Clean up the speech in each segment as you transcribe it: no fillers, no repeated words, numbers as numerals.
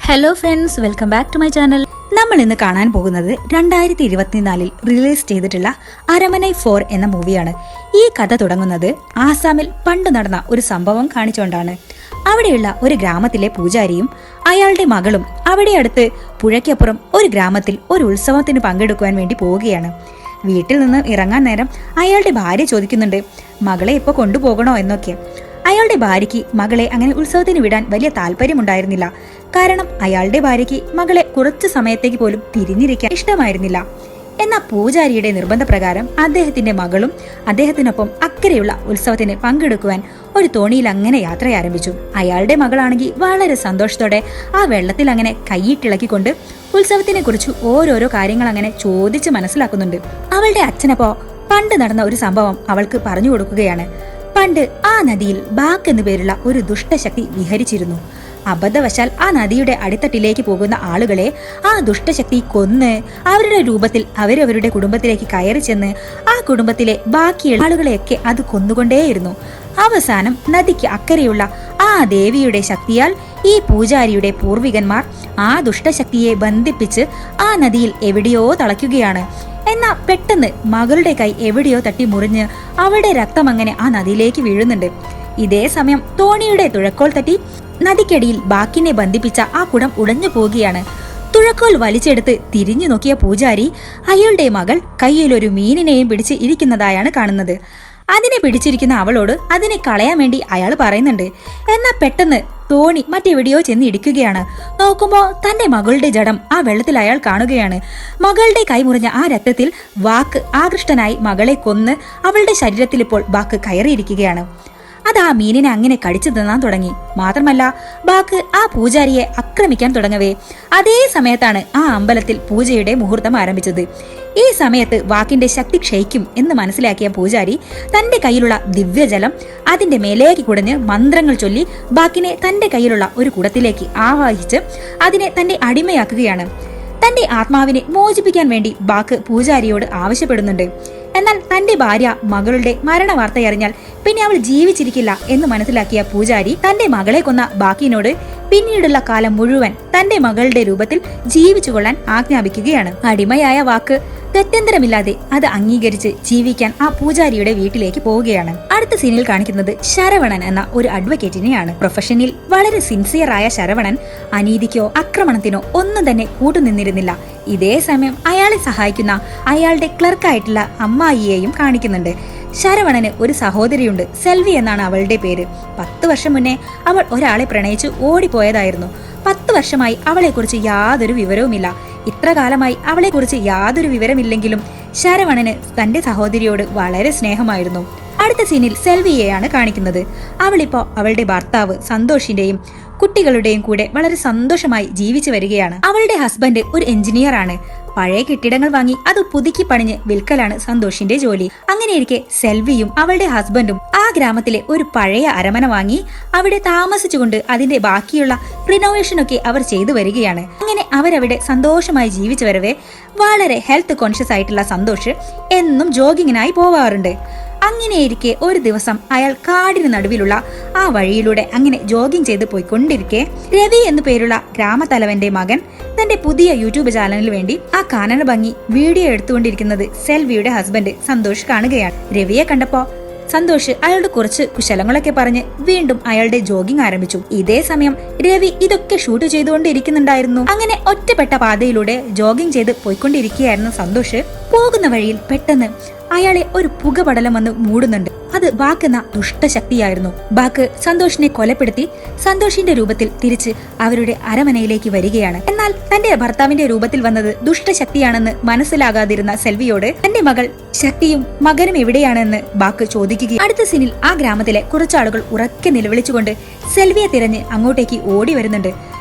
Hello friends, welcome back to my channel. നമ്മൾ ഇന്ന് കാണാൻ പോകുന്നത് 2024 റിലീസ് ചെയ്തിട്ടുള്ള അരമനൈ 4 എന്ന മൂവിയാണ്. ഈ കഥ തുടങ്ങുന്നത് ആസാമിൽ പണ്ട് നടന്ന ഒരു സംഭവം കാണിച്ചുകൊണ്ടാണ്. അവിടെയുള്ള ഒരു ഗ്രാമത്തിലെ പൂജാരിയും അയാളുടെ മകളും അവിടെ അടുത്ത് പുഴയ്ക്കപ്പുറം ഒരു ഗ്രാമത്തിൽ ഒരു ഉത്സവത്തിന് പങ്കെടുക്കുവാൻ വേണ്ടി പോവുകയാണ്. വീട്ടിൽ നിന്ന് ഇറങ്ങാൻ നേരം അയാളുടെ ഭാര്യ ചോദിക്കുന്നുണ്ട്, മകളെ ഇപ്പോൾ കൊണ്ടുപോകണോ എന്നൊക്കെ. അയാളുടെ ഭാര്യയ്ക്ക് മകളെ അങ്ങനെ ഉത്സവത്തിന് വിടാൻ വലിയ താല്പര്യമുണ്ടായിരുന്നില്ല. കാരണം അയാളുടെ ഭാര്യയ്ക്ക് മകളെ കുറച്ചു സമയത്തേക്ക് പോലും പിരിഞ്ഞിരിക്കാൻ ഇഷ്ടമായിരുന്നില്ല. എന്നാൽ പൂജാരിയുടെ നിർബന്ധപ്രകാരം അദ്ദേഹത്തിന്റെ മകളും അദ്ദേഹത്തിനൊപ്പം അക്കരെയുള്ള ഉത്സവത്തിന് പങ്കെടുക്കുവാൻ ഒരു തോണിയിൽ അങ്ങനെ യാത്ര ആരംഭിച്ചു. അയാളുടെ മകളാണെങ്കിൽ വളരെ സന്തോഷത്തോടെ ആ വെള്ളത്തിൽ അങ്ങനെ കൈയിട്ടിളക്കിക്കൊണ്ട് ഉത്സവത്തിനെ കുറിച്ച് ഓരോരോ കാര്യങ്ങൾ അങ്ങനെ ചോദിച്ച് മനസ്സിലാക്കുന്നുണ്ട്. അവളുടെ അച്ഛനപ്പോ പണ്ട് നടന്ന ഒരു സംഭവം അവൾക്ക് പറഞ്ഞു കൊടുക്കുകയാണ്. പണ്ട് ആ നദിയിൽ ബാക്ക് എന്നു പേരുള്ള ഒരു ദുഷ്ടശക്തി വിഹരിച്ചിരുന്നു. അബദ്ധവശാൽ ആ നദിയുടെ അടിത്തട്ടിലേക്ക് പോകുന്ന ആളുകളെ ആ ദുഷ്ടശക്തി കൊന്ന് അവരുടെ രൂപത്തിൽ അവരവരുടെ കുടുംബത്തിലേക്ക് കയറി ചെന്ന് ആ കുടുംബത്തിലെ ബാക്കിയുള്ള ആളുകളെയൊക്കെ അത് കൊന്നുകൊണ്ടേയിരുന്നു. അവസാനം നദിക്ക് അക്കരെയുള്ള ആ ദേവിയുടെ ശക്തിയാൽ ഈ പൂജാരിയുടെ പൂർവികന്മാർ ആ ദുഷ്ടശക്തിയെ ബന്ധിപ്പിച്ച് ആ നദിയിൽ എവിടെയോ തളയ്ക്കുകയാണ്. എന്നാ പെട്ടെന്ന് മകളുടെ കൈ എവിടെയോ തട്ടി മുറിഞ്ഞ് അവളുടെ രക്തം അങ്ങനെ ആ നദിയിലേക്ക് വീഴുന്നുണ്ട്. ഇതേ സമയം തോണിയുടെ തുഴക്കോൽ തട്ടി നദിക്കടിയിൽ ബാക്കിനെ ബന്ധിപ്പിച്ച ആ കുടം ഉടഞ്ഞു പോവുകയാണ്. തുഴക്കോൽ വലിച്ചെടുത്ത് തിരിഞ്ഞു നോക്കിയ പൂജാരി അയാളുടെ മകൾ കയ്യിലൊരു മീനിനെയും പിടിച്ച് ഇരിക്കുന്നതായാണ് കാണുന്നത്. അതിനെ പിടിച്ചിരിക്കുന്ന അവളോട് അതിനെ കളയാൻ വേണ്ടി അയാൾ പറയുന്നുണ്ട്. എന്നാൽ പെട്ടെന്ന് തോണി മറ്റെവിടെയോ ചെന്ന് ഇടിക്കുകയാണ്. നോക്കുമ്പോ തന്റെ മകളുടെ ജഡം ആ വെള്ളത്തിൽ അയാൾ കാണുകയാണ്. മകളുടെ കൈമുറിഞ്ഞ ആ രക്തത്തിൽ വാക്ക് ആകൃഷ്ടനായി മകളെ കൊന്ന് അവളുടെ ശരീരത്തിൽ ഇപ്പോൾ ബാക്ക് കയറിയിരിക്കുകയാണ്. അത് ആ മീനിനെ അങ്ങനെ കടിച്ചു തിന്നാൻ തുടങ്ങി. മാത്രമല്ല ബാക്ക് ആ പൂജാരിയെ ആക്രമിക്കാൻ തുടങ്ങവേ അതേ സമയത്താണ് ആ അമ്പലത്തിൽ പൂജയുടെ മുഹൂർത്തം ആരംഭിച്ചത്. ഈ സമയത്ത് വാക്കിന്റെ ശക്തി ക്ഷയിക്കും എന്ന് മനസ്സിലാക്കിയ പൂജാരി തന്റെ കയ്യിലുള്ള ദിവ്യജലം അതിന്റെ മേലേക്ക് കുടഞ്ഞ് മന്ത്രങ്ങൾ ചൊല്ലി ബാക്കിനെ തന്റെ കയ്യിലുള്ള ഒരു കുടത്തിലേക്ക് ആവാഹിച്ച് അതിനെ തന്റെ അടിമയാക്കുകയാണ്. തന്റെ ആത്മാവിനെ മോചിപ്പിക്കാൻ വേണ്ടി ബാക്ക് പൂജാരിയോട് ആവശ്യപ്പെടുന്നുണ്ട്. എന്നാൽ തന്റെ ഭാര്യ മകളുടെ മരണവാർത്തയറിഞ്ഞാൽ പിന്നെ അവൾ ജീവിച്ചിരിക്കില്ല എന്ന് മനസ്സിലാക്കിയ പൂജാരി തന്റെ മകളെ കൊന്ന ബാക്കിനോട് പിന്നീടുള്ള കാലം മുഴുവൻ തന്റെ മകളുടെ രൂപത്തിൽ ജീവിച്ചു കൊള്ളാൻ ആജ്ഞാപിക്കുകയാണ്. അടിമയായ വാക്ക് ഗത്യന്തരമില്ലാതെ അത് അംഗീകരിച്ച് ജീവിക്കാൻ ആ പൂജാരിയുടെ വീട്ടിലേക്ക് പോവുകയാണ്. അടുത്ത സീനിൽ കാണിക്കുന്നത് ശരവണൻ എന്ന ഒരു അഡ്വക്കേറ്റിനെയാണ്. പ്രൊഫഷനിൽ വളരെ സിൻസിയർ ആയ ശരവണൻ അനീതിക്കോ ആക്രമണത്തിനോ ഒന്നും തന്നെ കൂട്ടുനിന്നിരുന്നില്ല. ഇതേ സമയം അയാളെ സഹായിക്കുന്ന അയാളുടെ ക്ലർക്കായിട്ടുള്ള അമ്മായിയെയും കാണിക്കുന്നുണ്ട്. ശരവണന് ഒരു സഹോദരിയുണ്ട്, സെൽവി എന്നാണ് അവളുടെ പേര്. 10 വർഷം മുന്നേ അവൾ ഒരാളെ പ്രണയിച്ച് ഓടിപ്പോയതായിരുന്നു. 10 വർഷമായി അവളെക്കുറിച്ച് യാതൊരു വിവരവുമില്ല. ഇത്ര കാലമായി അവളെക്കുറിച്ച് യാതൊരു വിവരമില്ലെങ്കിലും ശരവണന് തന്റെ സഹോദരിയോട് വളരെ സ്നേഹമായിരുന്നു. അടുത്ത സീനിൽ സെൽവിയെയാണ് കാണിക്കുന്നത്. അവളിപ്പോ അവളുടെ ഭർത്താവ് സന്തോഷിന്റെയും കുട്ടികളുടെയും കൂടെ വളരെ സന്തോഷമായി ജീവിച്ചു വരികയാണ്. അവളുടെ ഹസ്ബൻഡ് ഒരു എഞ്ചിനീയർ ആണ്. പഴയ കെട്ടിടങ്ങൾ വാങ്ങി അത് പുതുക്കി പണിഞ്ഞ് വിൽക്കലാണ് സന്തോഷിന്റെ ജോലി. അങ്ങനെയിരിക്കെ സെൽവിയും അവളുടെ ഹസ്ബൻഡും ആ ഗ്രാമത്തിലെ ഒരു പഴയ അരമന വാങ്ങി അവിടെ താമസിച്ചുകൊണ്ട് അതിന്റെ ബാക്കിയുള്ള റിനോവേഷൻ ഒക്കെ അവർ ചെയ്തു വരികയാണ്. അങ്ങനെ അവരവിടെ സന്തോഷമായി ജീവിച്ചു വരവേ വളരെ ഹെൽത്ത് കോൺഷ്യസ് ആയിട്ടുള്ള സന്തോഷ് എന്നും ജോഗിങ്ങിനായി പോവാറുണ്ട്. അങ്ങനെയിരിക്കെ ഒരു ദിവസം അയാൾ കാടിന് നടുവിലുള്ള ആ വഴിയിലൂടെ അങ്ങനെ ജോഗിങ് ചെയ്ത് പോയിക്കൊണ്ടിരിക്കെ രവി എന്നു പേരുള്ള ഗ്രാമത്തലവന്റെ മകൻ തന്റെ പുതിയ യൂട്യൂബ് ചാനലിന് വേണ്ടി ആ കാനന ഭംഗി വീഡിയോ എടുത്തുകൊണ്ടിരിക്കുന്നത് സെൽവിയുടെ ഹസ്ബൻഡ് സന്തോഷ് കാണുകയാണ്. രവിയെ കണ്ടപ്പോ സന്തോഷ് അയാളുടെ കുറച്ച് കുശലങ്ങളൊക്കെ പറഞ്ഞ് വീണ്ടും അയാളുടെ ജോഗിങ് ആരംഭിച്ചു. ഇതേ സമയം രവി ഇതൊക്കെ ഷൂട്ട് ചെയ്തുകൊണ്ടിരിക്കുന്നുണ്ടായിരുന്നു. അങ്ങനെ ഒറ്റപ്പെട്ട പാതയിലൂടെ ജോഗിങ് ചെയ്ത് പോയിക്കൊണ്ടിരിക്കുകയായിരുന്നു സന്തോഷ്. പോകുന്ന വഴിയിൽ പെട്ടെന്ന് അയാളെ ഒരു പുകപടലം വന്ന് മൂടുന്നുണ്ട്. അത് ബാക്ക് എന്ന ദുഷ്ടശക്തിയായിരുന്നു. ബാക്ക് സന്തോഷിനെ കൊലപ്പെടുത്തി സന്തോഷിന്റെ രൂപത്തിൽ തിരിച്ച് അവരുടെ അരമനയിലേക്ക് വരികയാണ്. എന്നാൽ തന്റെ ഭർത്താവിന്റെ രൂപത്തിൽ വന്നത് ദുഷ്ടശക്തിയാണെന്ന് മനസ്സിലാകാതിരുന്ന സെൽവിയോട് തന്റെ മകൾ ശക്തിയും മകനും എവിടെയാണെന്ന് ബാക്ക് ചോദിക്കുകയും അടുത്ത സീനിൽ ആ ഗ്രാമത്തിലെ കുറച്ചാളുകൾ ഉറക്കെ നിലവിളിച്ചുകൊണ്ട് സെൽവിയെ തിരഞ്ഞ് അങ്ങോട്ടേക്ക് ഓടി വരുന്നുണ്ട്.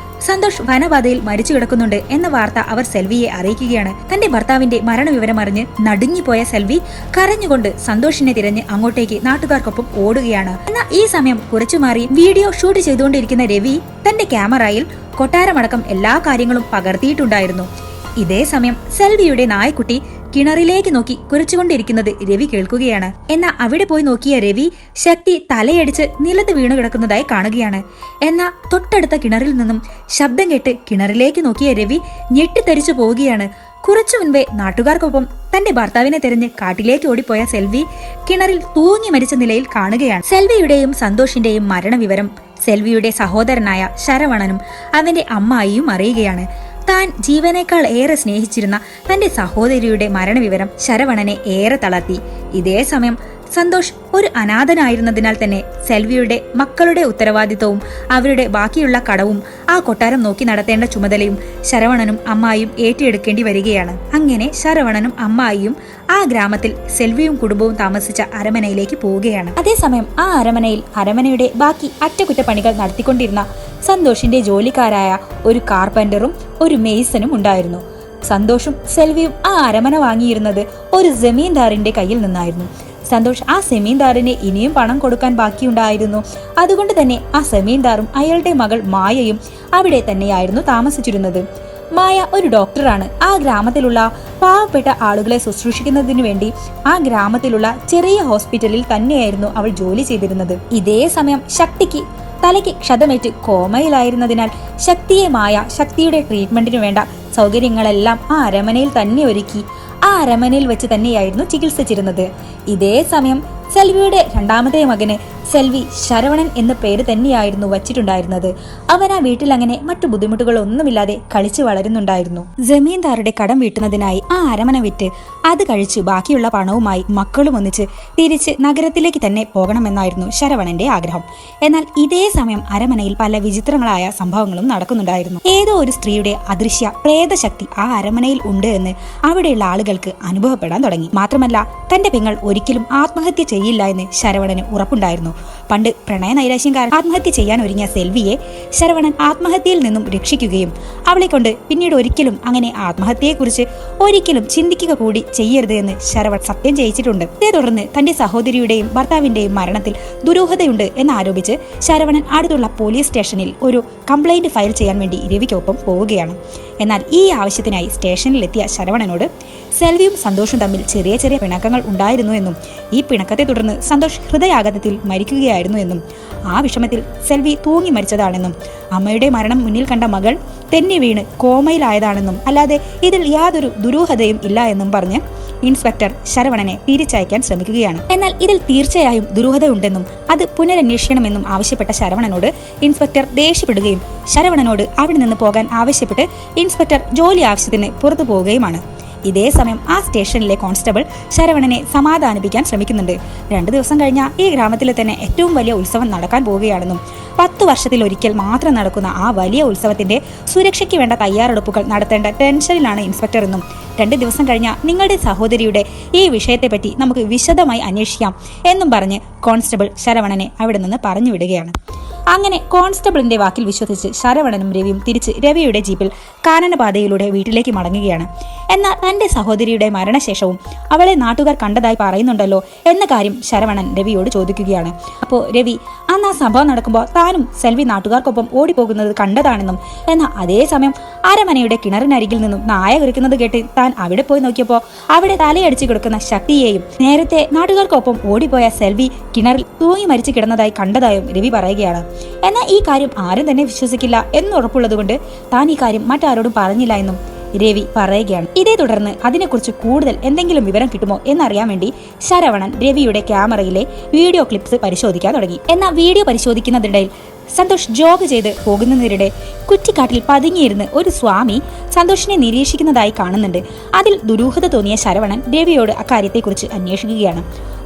സന്തോഷ് വനപാതയിൽ മരിച്ചു കിടക്കുന്നുണ്ട് എന്ന വാർത്ത അവർ സെൽവിയെ അറിയിക്കുകയാണ്. തന്റെ ഭർത്താവിന്റെ മരണവിവരം അറിഞ്ഞ് നടുങ്ങിപ്പോയ സെൽവി കരഞ്ഞുകൊണ്ട് സന്തോഷിനെ തിരഞ്ഞ് അങ്ങോട്ടേക്ക് നാട്ടുകാർക്കൊപ്പം ഓടുകയാണ്. എന്നാൽ ഈ സമയം കുറച്ചു മാറി വീഡിയോ ഷൂട്ട് ചെയ്തുകൊണ്ടിരിക്കുന്ന രവി തന്റെ ക്യാമറയിൽ കൊട്ടാരമടക്കം എല്ലാ കാര്യങ്ങളും പകർത്തിയിട്ടുണ്ടായിരുന്നു. ഇതേ സമയം സെൽവിയുടെ നായ്ക്കുട്ടി കിണറിലേക്ക് നോക്കി കുരച്ചുകൊണ്ടിരിക്കുന്നത് രവി കേൾക്കുകയാണ്. എന്നാൽ അവിടെ പോയി നോക്കിയ രവി ശക്തി തലയടിച്ച് നിലത്ത് വീണു കിടക്കുന്നതായി കാണുകയാണ്. എന്നാൽ തൊട്ടടുത്ത കിണറിൽ നിന്നും ശബ്ദം കേട്ട് കിണറിലേക്ക് നോക്കിയ രവി ഞെട്ടിത്തരിച്ചു പോവുകയാണ്. കുറച്ചു മുൻപേ നാട്ടുകാർക്കൊപ്പം തന്റെ ഭർത്താവിനെ തെരഞ്ഞ് കാട്ടിലേക്ക് ഓടിപ്പോയ സെൽവി കിണറിൽ തൂങ്ങി മരിച്ച നിലയിൽ കാണുകയാണ്. സെൽവിയുടെയും സന്തോഷിന്റെയും മരണവിവരം സെൽവിയുടെ സഹോദരനായ ശരവണനും അവന്റെ അമ്മായിയും അറിയുകയാണ്. താൻ ജീവനേക്കാൾ ഏറെ സ്നേഹിച്ചിരുന്ന തന്റെ സഹോദരിയുടെ മരണവിവരം ശരവണനെ ഏറെ തളർത്തി. ഇതേ സമയം സന്തോഷ് ഒരു അനാഥനായിരുന്നതിനാൽ തന്നെ സെൽവിയുടെ മക്കളുടെ ഉത്തരവാദിത്വവും അവരുടെ ബാക്കിയുള്ള കടവും ആ കൊട്ടാരം നോക്കി നടത്തേണ്ട ചുമതലയും ശരവണനും അമ്മായിയും ഏറ്റെടുക്കേണ്ടി വരികയാണ്. അങ്ങനെ ശരവണനും അമ്മായിയും ആ ഗ്രാമത്തിൽ സെൽവിയും കുടുംബവും താമസിച്ച അരമനയിലേക്ക് പോവുകയാണ്. അതേസമയം ആ അരമനയുടെ ബാക്കി അറ്റകുറ്റപ്പണികൾ നടത്തിക്കൊണ്ടിരുന്ന സന്തോഷിന്റെ ജോലിക്കാരായ ഒരു കാർപ്പന്ററും ഒരു മെയ്സനും ഉണ്ടായിരുന്നു. സന്തോഷും സെൽവിയും ആ അരമന വാങ്ങിയിരുന്നത് ഒരു ജമീന്ദാറിന്റെ കയ്യിൽ നിന്നായിരുന്നു. സന്തോഷ് ആ സെമീന്ദാറിന് ഇനിയും പണം കൊടുക്കാൻ ബാക്കിയുണ്ടായിരുന്നു. അതുകൊണ്ട് തന്നെ ആ സെമീന്ദാറും അയാളുടെ മകൾ മായയും അവിടെ തന്നെയായിരുന്നു താമസിച്ചിരുന്നത്. മായ ഒരു ഡോക്ടറാണ്. ആ ഗ്രാമത്തിലുള്ള പാവപ്പെട്ട ആളുകളെ ശുശ്രൂഷിക്കുന്നതിനു വേണ്ടി ആ ഗ്രാമത്തിലുള്ള ചെറിയ ഹോസ്പിറ്റലിൽ തന്നെയായിരുന്നു അവൾ ജോലി ചെയ്തിരുന്നത്. ഇതേ സമയം ശക്തിക്ക് തലയ്ക്ക് ക്ഷതമേറ്റ് കോമയിലായിരുന്നതിനാൽ ശക്തിയുടെ ട്രീറ്റ്മെന്റിനു വേണ്ട സൗകര്യങ്ങളെല്ലാം ആ അരമനയിൽ തന്നെ ഒരുക്കി ആ അരമനയിൽ വെച്ച് തന്നെയായിരുന്നു ചികിത്സിച്ചിരുന്നത്. ഇതേ സമയം സെൽവിയുടെ രണ്ടാമത്തെ മകന് സെൽവി ശരവണൻ എന്ന പേര് തന്നെയായിരുന്നു വച്ചിട്ടുണ്ടായിരുന്നത്. അവൻ ആ വീട്ടിൽ അങ്ങനെ മറ്റു ബുദ്ധിമുട്ടുകളൊന്നുമില്ലാതെ കളിച്ചു വളരുന്നുണ്ടായിരുന്നു. ജമീന്ദാറുടെ കടം വീട്ടുന്നതിനായി ആ അരമന വിറ്റ് അത് കഴിച്ച് ബാക്കിയുള്ള പണവുമായി മക്കളും ഒന്നിച്ച് തിരിച്ച് നഗരത്തിലേക്ക് തന്നെ പോകണമെന്നായിരുന്നു ശരവണന്റെ ആഗ്രഹം. എന്നാൽ ഇതേ സമയം അരമനയിൽ പല വിചിത്രങ്ങളായ സംഭവങ്ങളും നടക്കുന്നുണ്ടായിരുന്നു. ഏതോ ഒരു സ്ത്രീയുടെ അദൃശ്യ പ്രേതശക്തി ആ അരമനയിൽ ഉണ്ട് എന്ന് അവിടെയുള്ള ആളുകൾക്ക് അനുഭവപ്പെടാൻ തുടങ്ങി. മാത്രമല്ല തന്റെ പെങ്ങൾ ഒരിക്കലും ആത്മഹത്യ ചെയ്യില്ല എന്ന് ശരവണന് ഉറപ്പുണ്ടായിരുന്നു. പണ്ട് പ്രണയ നൈരാശ്യം കാരണം ആത്മഹത്യ ചെയ്യാൻ ഒരുങ്ങിയ സെൽവിയെ ശരവണൻ ആത്മഹത്യയിൽ നിന്നും രക്ഷിക്കുകയും അവളെ കൊണ്ട് പിന്നീട് ഒരിക്കലും അങ്ങനെ ആത്മഹത്യയെക്കുറിച്ച് ഒരിക്കലും ചിന്തിക്കുക കൂടി ചെയ്യരുത് എന്ന് ശരവൺ സത്യം ചെയ്യിച്ചിട്ടുണ്ട്. ഇതേ തുടർന്ന് തന്റെ സഹോദരിയുടെയും ഭർത്താവിന്റെയും മരണത്തിൽ ദുരൂഹതയുണ്ട് എന്നാരോപിച്ച് ശരവണൻ അടുത്തുള്ള പോലീസ് സ്റ്റേഷനിൽ ഒരു കംപ്ലൈന്റ് ഫയൽ ചെയ്യാൻ വേണ്ടി രവിക്കൊപ്പം പോവുകയാണ്. എന്നാൽ ഈ ആവശ്യത്തിനായി സ്റ്റേഷനിലെത്തിയ ശരവണനോട് സെൽവിയും സന്തോഷും തമ്മിൽ ചെറിയ ചെറിയ പിണക്കങ്ങൾ ഉണ്ടായിരുന്നു എന്നും ഈ പിണക്കത്തെ തുടർന്ന് സന്തോഷ് ഹൃദയാഘാതത്തിൽ മരിക്കുകയായിരുന്നു എന്നും ആ വിഷമത്തിൽ സെൽവി തൂങ്ങി മരിച്ചതാണെന്നും അമ്മയുടെ മരണം മുന്നിൽ കണ്ട മകൾ തെന്നി വീണ് കോമയിലായതാണെന്നും അല്ലാതെ ഇതിൽ യാതൊരു ദുരൂഹതയും ഇല്ല എന്നും പറഞ്ഞ് ഇൻസ്പെക്ടർ ശരവണനെ തിരിച്ചയക്കാൻ ശ്രമിക്കുകയാണ്. എന്നാൽ ഇതിൽ തീർച്ചയായും ദുരൂഹതയുണ്ടെന്നും അത് പുനരന്വേഷിക്കണമെന്നും ആവശ്യപ്പെട്ട ശരവണനോട് ഇൻസ്പെക്ടർ ദേഷ്യപ്പെടുകയും ശരവണനോട് അവിടെ നിന്ന് പോകാൻ ആവശ്യപ്പെട്ട് ഇൻസ്പെക്ടർ ജോലി ആവശ്യത്തിന് പുറത്തു പോവുകയുമാണ്. ഇതേ സമയം ആ സ്റ്റേഷനിലെ കോൺസ്റ്റബിൾ ശരവണനെ സമാധാനിപ്പിക്കാൻ ശ്രമിക്കുന്നുണ്ട്. 2 ദിവസം കഴിഞ്ഞ ഈ ഗ്രാമത്തിലെ തന്നെ ഏറ്റവും വലിയ ഉത്സവം നടക്കാൻ പോവുകയാണെന്നും 10 വർഷത്തിലൊരിക്കൽ മാത്രം നടക്കുന്ന ആ വലിയ ഉത്സവത്തിന്റെ സുരക്ഷയ്ക്ക് വേണ്ട തയ്യാറെടുപ്പുകൾ നടത്തേണ്ട ടെൻഷനിലാണ് ഇൻസ്പെക്ടർ എന്നും 2 ദിവസം കഴിഞ്ഞ നിങ്ങളുടെ സഹോദരിയുടെ ഈ വിഷയത്തെപ്പറ്റി നമുക്ക് വിശദമായി അന്വേഷിക്കാം എന്നും പറഞ്ഞ് കോൺസ്റ്റബിൾ ശരവണനെ അവിടെ നിന്ന് പറഞ്ഞു വിടുകയാണ്. അങ്ങനെ കോൺസ്റ്റബിളിന്റെ വാക്കിൽ വിശ്വസിച്ച് ശരവണനും രവിയും തിരിച്ച് രവിയുടെ ജീപ്പിൽ കാനനപാതയിലൂടെ വീട്ടിലേക്ക് മടങ്ങുകയാണ്. എന്നാൽ തന്റെ സഹോദരിയുടെ മരണശേഷവും അവളെ നാട്ടുകാർ കണ്ടതായി പറയുന്നുണ്ടല്ലോ എന്ന കാര്യം ശരവണൻ രവിയോട് ചോദിക്കുകയാണ്. അപ്പോൾ രവി അന്ന് ആ സംഭവം നടക്കുമ്പോൾ താനും സെൽവി നാട്ടുകാർക്കൊപ്പം ഓടിപ്പോകുന്നത് കണ്ടതാണെന്നും എന്നാൽ അതേസമയം അരമനയുടെ കിണറിനരികിൽ നിന്നും നായ കുരയ്ക്കുന്നത് കേട്ട് താൻ അവിടെ പോയി നോക്കിയപ്പോൾ അവിടെ തലയടിച്ചു കിടക്കുന്ന ശക്തിയെയും നേരത്തെ നാട്ടുകാർക്കൊപ്പം ഓടിപ്പോയ സെൽവി കിണറിൽ തൂങ്ങി മരിച്ചു കിടന്നതായി കണ്ടതായും രവി പറയുകയാണ്. എന്നാൽ ഈ കാര്യം ആരും തന്നെ വിശ്വസിക്കില്ല എന്നുറപ്പുള്ളതുകൊണ്ട് താൻ ഈ കാര്യം മറ്റാരോടും പറഞ്ഞില്ല എന്നും രവി പറയുകയാണ്. ഇതേ തുടർന്ന് അതിനെക്കുറിച്ച് കൂടുതൽ എന്തെങ്കിലും വിവരം കിട്ടുമോ എന്നറിയാൻ വേണ്ടി ശരവണൻ രവിയുടെ ക്യാമറയിലെ വീഡിയോ ക്ലിപ്സ് പരിശോധിക്കാൻ തുടങ്ങി. എന്നാൽ വീഡിയോ പരിശോധിക്കുന്നതിനിടയിൽ സന്തോഷ് ജോഗ് ചെയ്ത് പോകുന്നതിനിടെ കുറ്റിക്കാട്ടിൽ പതുങ്ങിയിരുന്ന് ഒരു സ്വാമി സന്തോഷിനെ നിരീക്ഷിക്കുന്നതായി കാണുന്നുണ്ട്. അതിൽ ദുരൂഹത തോന്നിയ ശരവണൻ രവിയോട് അക്കാര്യത്തെക്കുറിച്ച് അന്വേഷിക്കുകയാണ്.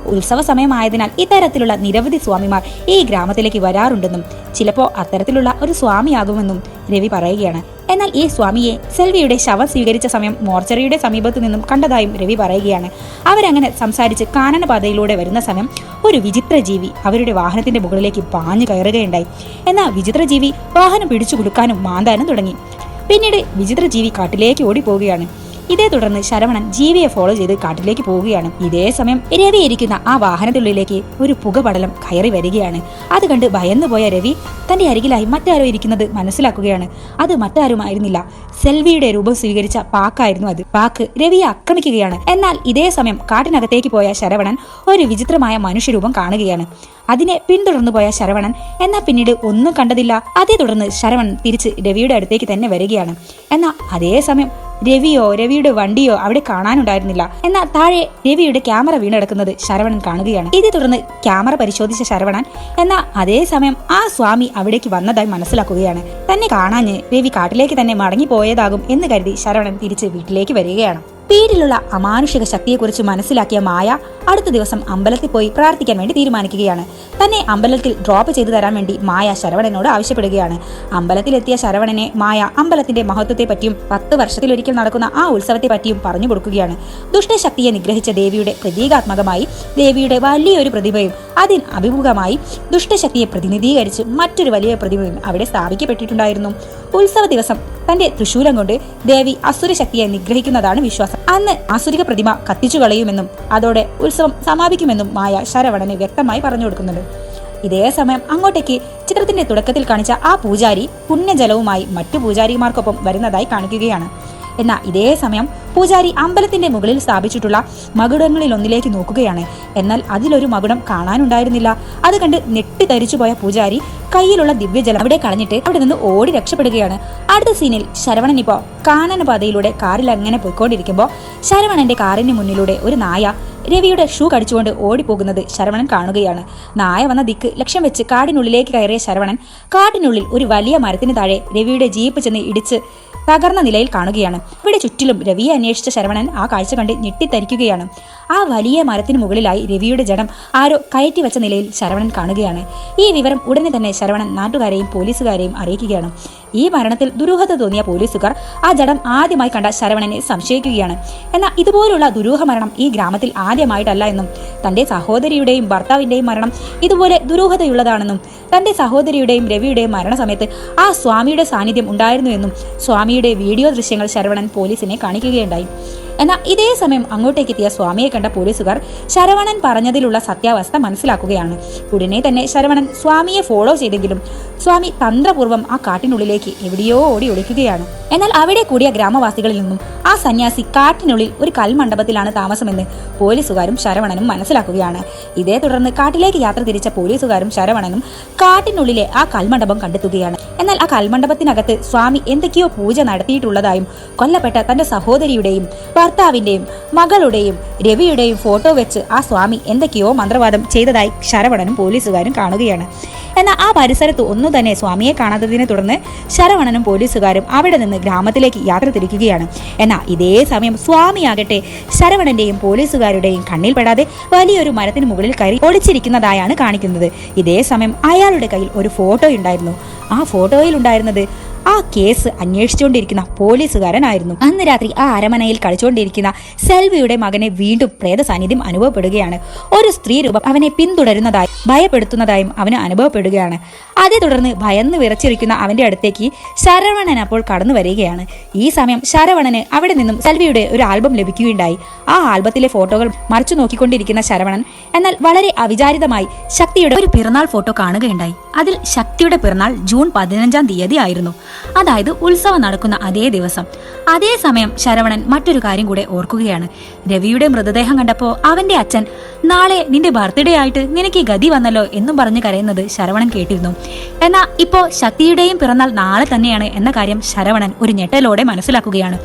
ഉത്സവ സമയമായതിനാൽ ഇത്തരത്തിലുള്ള നിരവധി സ്വാമിമാർ ഈ ഗ്രാമത്തിലേക്ക് വരാറുണ്ടെന്നും ചിലപ്പോൾ അത്തരത്തിലുള്ള ഒരു സ്വാമിയാകുമെന്നും രവി പറയുകയാണ്. എന്നാൽ ഈ സ്വാമിയെ സെൽവിയുടെ ശവം സ്വീകരിച്ച സമയം മോർച്ചറിയുടെ സമീപത്തു നിന്നും കണ്ടതായും രവി പറയുകയാണ്. അവരങ്ങനെ സംസാരിച്ച് കാനനപാതയിലൂടെ വരുന്ന സമയം ഒരു വിചിത്ര ജീവി അവരുടെ വാഹനത്തിന്റെ മുകളിലേക്ക് പാഞ്ഞു കയറുകയുണ്ടായി. എന്നാൽ വിചിത്ര ജീവി വാഹനം പിടിച്ചു കൊടുക്കാനും മാന്താനും തുടങ്ങി. പിന്നീട് വിചിത്ര ജീവി കാട്ടിലേക്ക് ഓടിപ്പോവുകയാണ്. ഇതേ തുടർന്ന് ശരവണൻ ജീവിയെ ഫോളോ ചെയ്ത് കാട്ടിലേക്ക് പോവുകയാണ്. ഇതേ സമയം രവി ഇരിക്കുന്ന ആ വാഹനത്തിനുള്ളിലേക്ക് ഒരു പുകപടലം കയറി വരികയാണ്. അത് കണ്ട് ഭയന്നുപോയ രവി തന്റെ അരികിലായി മറ്റാരോ ഇരിക്കുന്നത് മനസ്സിലാക്കുകയാണ്. അത് മറ്റാരുമായിരുന്നില്ല, സെൽവിയുടെ രൂപം സ്വീകരിച്ച പാക്കായിരുന്നു അത്. പാക്ക് രവിയെ ആക്രമിക്കുകയാണ്. എന്നാൽ ഇതേ സമയം കാട്ടിനകത്തേക്ക് പോയ ശരവണൻ ഒരു വിചിത്രമായ മനുഷ്യരൂപം കാണുകയാണ്. അതിനെ പിന്തുടർന്നു പോയ ശരവണൻ എന്നാൽ പിന്നീട് ഒന്നും കണ്ടതില്ല. അതേ തുടർന്ന് ശരവണൻ തിരിച്ച് രവിയുടെ അടുത്തേക്ക് തന്നെ വരികയാണ്. എന്നാൽ അതേ സമയം രവിയുടെ വണ്ടിയോ അവിടെ കാണാനുണ്ടായിരുന്നില്ല. എന്നാൽ താഴെ രവിയുടെ ക്യാമറ വീണെടുക്കുന്നത് ശരവണൻ കാണുകയാണ്. ഇതേ തുടർന്ന് ക്യാമറ പരിശോധിച്ച ശരവണൻ എന്നാൽ അതേ സമയം ആ സ്വാമി അവിടേക്ക് വന്നതായി മനസ്സിലാക്കുകയാണ്. തന്നെ കാണാഞ്ഞ് രവി കാട്ടിലേക്ക് തന്നെ മടങ്ങിപ്പോയതാകും എന്ന് കരുതി ശരവണൻ തിരിച്ച് വീട്ടിലേക്ക് വരികയാണ്. വീട്ടിലുള്ള അമാനുഷിക ശക്തിയെക്കുറിച്ച് മനസ്സിലാക്കിയ മായ അടുത്ത ദിവസം അമ്പലത്തിൽ പോയി പ്രാർത്ഥിക്കാൻ വേണ്ടി തീരുമാനിക്കുകയാണ്. തന്നെ അമ്പലത്തിൽ ഡ്രോപ്പ് ചെയ്തു തരാൻ വേണ്ടി മായ ശരവണനോട് ആവശ്യപ്പെടുകയാണ്. അമ്പലത്തിലെത്തിയ ശരവണനെ മായ അമ്പലത്തിന്റെ മഹത്വത്തെ പറ്റിയും 10 വർഷത്തിലൊരിക്കൽ നടക്കുന്ന ആ ഉത്സവത്തെ പറ്റിയും പറഞ്ഞു കൊടുക്കുകയാണ്. ദുഷ്ടശക്തിയെ നിഗ്രഹിച്ച ദേവിയുടെ പ്രതീകാത്മകമായി ദേവിയുടെ വലിയൊരു പ്രതിഭയും അതിന് അഭിമുഖമായി ദുഷ്ടശക്തിയെ പ്രതിനിധീകരിച്ച് മറ്റൊരു വലിയ പ്രതിഭയും അവിടെ സ്ഥാപിക്കപ്പെട്ടിട്ടുണ്ടായിരുന്നു. ഉത്സവ ദിവസം തന്റെ തൃശൂലം കൊണ്ട് ദേവി അസുരശക്തിയെ നിഗ്രഹിക്കുന്നതാണ് വിശ്വാസം. അന്ന് ആസുരിക പ്രതിമ കത്തിച്ചു കളയുമെന്നും അതോടെ ഉത്സവം സമാപിക്കുമെന്നും മായ ശരവണന് വ്യക്തമായി പറഞ്ഞു കൊടുക്കുന്നുണ്ട്. ഇതേ സമയം അങ്ങോട്ടേക്ക് ചിത്രത്തിന്റെ തുടക്കത്തിൽ കാണിച്ച ആ പൂജാരി പുണ്യജലവുമായി മറ്റു പൂജാരിമാർക്കൊപ്പം വരുന്നതായി കാണിക്കുകയാണ്. എന്നാൽ ഇതേ സമയം പൂജാരി അമ്പലത്തിന്റെ മുകളിൽ സ്ഥാപിച്ചിട്ടുള്ള മകുടങ്ങളിലൊന്നിലേക്ക് നോക്കുകയാണ്. എന്നാൽ അതിലൊരു മകുടം കാണാനുണ്ടായിരുന്നില്ല. അത് കണ്ട് ഞെട്ടിത്തരിച്ചുപോയ പൂജാരി കയ്യിലുള്ള ദിവ്യജലം അവിടെ കളഞ്ഞിട്ട് അവിടെ നിന്ന് ഓടി രക്ഷപ്പെടുകയാണ്. അടുത്ത സീനിൽ ശരവണൻ ഇപ്പോ കാനനപാതയിലൂടെ കാറിൽ അങ്ങനെ പോയിക്കൊണ്ടിരിക്കുമ്പോൾ ശരവണന്റെ കാറിന് മുന്നിലൂടെ ഒരു നായ രവിയുടെ ഷൂ കടിച്ചുകൊണ്ട് ഓടിപ്പോകുന്നത് ശരവണൻ കാണുകയാണ്. നായ വന്ന ദിക്ക് ലക്ഷ്യം വെച്ച് കാടിനുള്ളിലേക്ക് കയറിയ ശരവണൻ കാട്ടിനുള്ളിൽ ഒരു വലിയ മരത്തിന് താഴെ രവിയുടെ ജീപ്പ് ചെന്ന് ഇടിച്ച് തകർന്ന നിലയിൽ കാണുകയാണ്. ഇവിടെ ചുറ്റിലും രവിയെ അന്വേഷിച്ച ശരവണൻ ആ കാഴ്ച കണ്ട് ഞെട്ടിത്തരിക്കുകയാണ്. ആ വലിയ മരത്തിന് മുകളിലായി രവിയുടെ ജഡം ആരോ കയറ്റി വെച്ച നിലയിൽ ശരവണൻ കാണുകയാണ്. ഈ വിവരം ഉടനെ തന്നെ ശരവണൻ നാട്ടുകാരെയും പോലീസുകാരെയും അറിയിക്കുകയാണ്. ഈ മരണത്തിൽ ദുരൂഹത തോന്നിയ പോലീസുകാർ ആ ജഡം ആദ്യമായി കണ്ട ശരവണനെ സംശയിക്കുകയാണ്. എന്നാൽ ഇതുപോലുള്ള ദുരൂഹ മരണം ഈ ഗ്രാമത്തിൽ ആദ്യമായിട്ടല്ല എന്നും തന്റെ സഹോദരിയുടെയും ഭർത്താവിന്റെയും മരണം ഇതുപോലെ ദുരൂഹതയുള്ളതാണെന്നും തന്റെ സഹോദരിയുടെയും രവിയുടെയും മരണസമയത്ത് ആ സ്വാമിയുടെ സാന്നിധ്യം ഉണ്ടായിരുന്നു എന്നും സ്വാമിയുടെ വീഡിയോ ദൃശ്യങ്ങൾ ശരവണൻ പോലീസിനെ കാണിക്കുകയുണ്ടായി. എന്നാൽ ഇതേ സമയം അങ്ങോട്ടേക്ക് എത്തിയ സ്വാമിയെ കണ്ട പോലീസുകാർ ശരവണൻ പറഞ്ഞതിലുള്ള സത്യാവസ്ഥ മനസ്സിലാക്കുകയാണ്. ഉടനെ തന്നെ ശരവണൻ സ്വാമിയെ ഫോളോ ചെയ്തെങ്കിലും സ്വാമി തന്ത്രപൂർവ്വം ആ കാട്ടിനുള്ളിലേക്ക് എവിടെയോ ഓടി ഒളിക്കുകയാണ്. എന്നാൽ അവിടെ കൂടിയ ഗ്രാമവാസികളിൽ നിന്നും ആ സന്യാസി കാട്ടിനുള്ളിൽ ഒരു കൽമണ്ഡപത്തിലാണ് താമസമെന്ന് പോലീസുകാരും ശരവണനും മനസ്സിലാക്കുകയാണ്. ഇതേ തുടർന്ന് കാട്ടിലേക്ക് യാത്ര തിരിച്ച പോലീസുകാരും ശരവണനും കാട്ടിനുള്ളിലെ ആ കൽമണ്ഡപം കണ്ടെത്തുകയാണ്. എന്നാൽ ആ കൽമണ്ഡപത്തിനകത്ത് സ്വാമി എന്തൊക്കെയോ പൂജ നടത്തിയിട്ടുള്ളതായും കൊല്ലപ്പെട്ട തന്റെ സഹോദരിയുടെയും ഭർത്താവിന്റെയും മകളുടെയും രവിയുടെയും ഫോട്ടോ വെച്ച് ആ സ്വാമി എന്തൊക്കെയോ മന്ത്രവാദം ചെയ്തതായി ശരവണനും പോലീസുകാരും കാണുകയാണ്. എന്നാൽ ആ പരിസരത്ത് ഒന്നും തന്നെ സ്വാമിയെ കാണാത്തതിനെ തുടർന്ന് ശരവണനും പോലീസുകാരും അവിടെ നിന്ന് ഗ്രാമത്തിലേക്ക് യാത്ര തിരിക്കുകയാണ്. എന്നാൽ ഇതേ സമയം സ്വാമിയാകട്ടെ ശരവണന്റെയും പോലീസുകാരുടെയും കണ്ണിൽപ്പെടാതെ വലിയൊരു മരത്തിന് മുകളിൽ കയറി ഒളിച്ചിരിക്കുന്നതായാണ് കാണിക്കുന്നത്. ഇതേ സമയം അയാളുടെ കയ്യിൽ ഒരു ഫോട്ടോ ഉണ്ടായിരുന്നു. ആ ഫോട്ടോയിൽ ഉണ്ടായിരുന്നത് ആ കേസ് അന്വേഷിച്ചുകൊണ്ടിരിക്കുന്ന പോലീസുകാരനായിരുന്നു. അന്ന് രാത്രി ആ അരമനയിൽ കളിച്ചുകൊണ്ടിരിക്കുന്ന സെൽവിയുടെ മകനെ വീണ്ടും പ്രേത സാന്നിധ്യം അനുഭവപ്പെടുകയാണ്. ഒരു സ്ത്രീ രൂപം അവനെ പിന്തുടരുന്നതായും ഭയപ്പെടുത്തുന്നതായും അവന് അനുഭവപ്പെടുകയാണ്. അതേ തുടർന്ന് ഭയന്ന് വിറച്ചിരിക്കുന്ന അവന്റെ അടുത്തേക്ക് ശരവണൻ അപ്പോൾ കടന്നു വരികയാണ്. ഈ സമയം ശരവണന് അവിടെ നിന്നും സെൽവിയുടെ ഒരു ആൽബം ലഭിക്കുകയുണ്ടായി. ആ ആൽബത്തിലെ ഫോട്ടോകൾ മറിച്ചു നോക്കിക്കൊണ്ടിരിക്കുന്ന ശരവണൻ എന്നാൽ വളരെ അവിചാരിതമായി ശക്തിയുടെ ഒരു പിറന്നാൾ ഫോട്ടോ കാണുകയുണ്ടായി. അതിൽ ശക്തിയുടെ പിറന്നാൾ ജൂൺ 15-ാം തീയതി ആയിരുന്നു. അതായത് ഉത്സവം നടക്കുന്ന അതേ ദിവസം. അതേ സമയം ശരവണൻ മറ്റൊരു കാര്യം കൂടെ ഓർക്കുകയാണ്. രവിയുടെ മൃതദേഹം കണ്ടപ്പോൾ അവന്റെ അച്ഛൻ നാളെ നിന്റെ ബർത്ത്ഡേ ആയിട്ട് നിനക്ക് ഗതി വന്നല്ലോ എന്നും പറഞ്ഞ് കരയുന്നത് ശരവണൻ കേട്ടിരുന്നു. എന്നാൽ ഇപ്പോ ശക്തിയുടെയും പിറന്നാൾ നാളെ തന്നെയാണ് എന്ന കാര്യം ശരവണൻ ഒരു ഞെട്ടലോടെ മനസ്സിലാക്കുകയാണ്.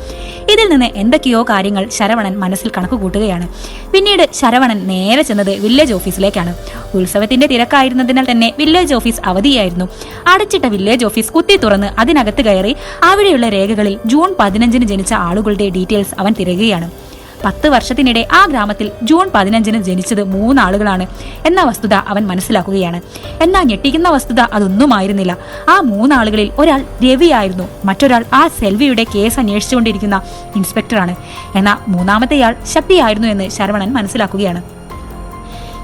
ഇതിൽ നിന്ന് എന്തൊക്കെയോ കാര്യങ്ങൾ ശരവണൻ മനസ്സിൽ കണക്ക് കൂട്ടുകയാണ്. പിന്നീട് ശരവണൻ നേരെ ചെന്നത് വില്ലേജ് ഓഫീസിലേക്കാണ്. ഉത്സവത്തിന്റെ തിരക്കായിരുന്നതിനാൽ തന്നെ വില്ലേജ് ഓഫീസ് അവധിയായിരുന്നു. അടച്ചിട്ട വില്ലേജ് ഓഫീസ് കുത്തി തുറന്ന് അതിനകത്ത് കയറി അവിടെയുള്ള രേഖകളിൽ ജൂൺ 15-ന് ജനിച്ച ആളുകളുടെ ഡീറ്റെയിൽസ് അവൻ തിരയുകയാണ്. 10 വർഷത്തിനിടെ ആ ഗ്രാമത്തിൽ ജൂൺ 15-ന് ജനിച്ചത് 3 ആളുകളാണ് എന്ന വസ്തുത അവൻ മനസ്സിലാക്കുകയാണ്. എന്നാൽ ഞെട്ടിക്കുന്ന വസ്തുത അതൊന്നുമായിരുന്നില്ല. ആ 3 ആളുകളിൽ ഒരാൾ രവിയായിരുന്നു, മറ്റൊരാൾ ആ സെൽവിയുടെ കേസ് അന്വേഷിച്ചുകൊണ്ടിരിക്കുന്ന ഇൻസ്പെക്ടറാണ്. എന്നാൽ മൂന്നാമത്തെയാൾ ശക്തിയായിരുന്നു എന്ന് ശരവണൻ മനസ്സിലാക്കുകയാണ്.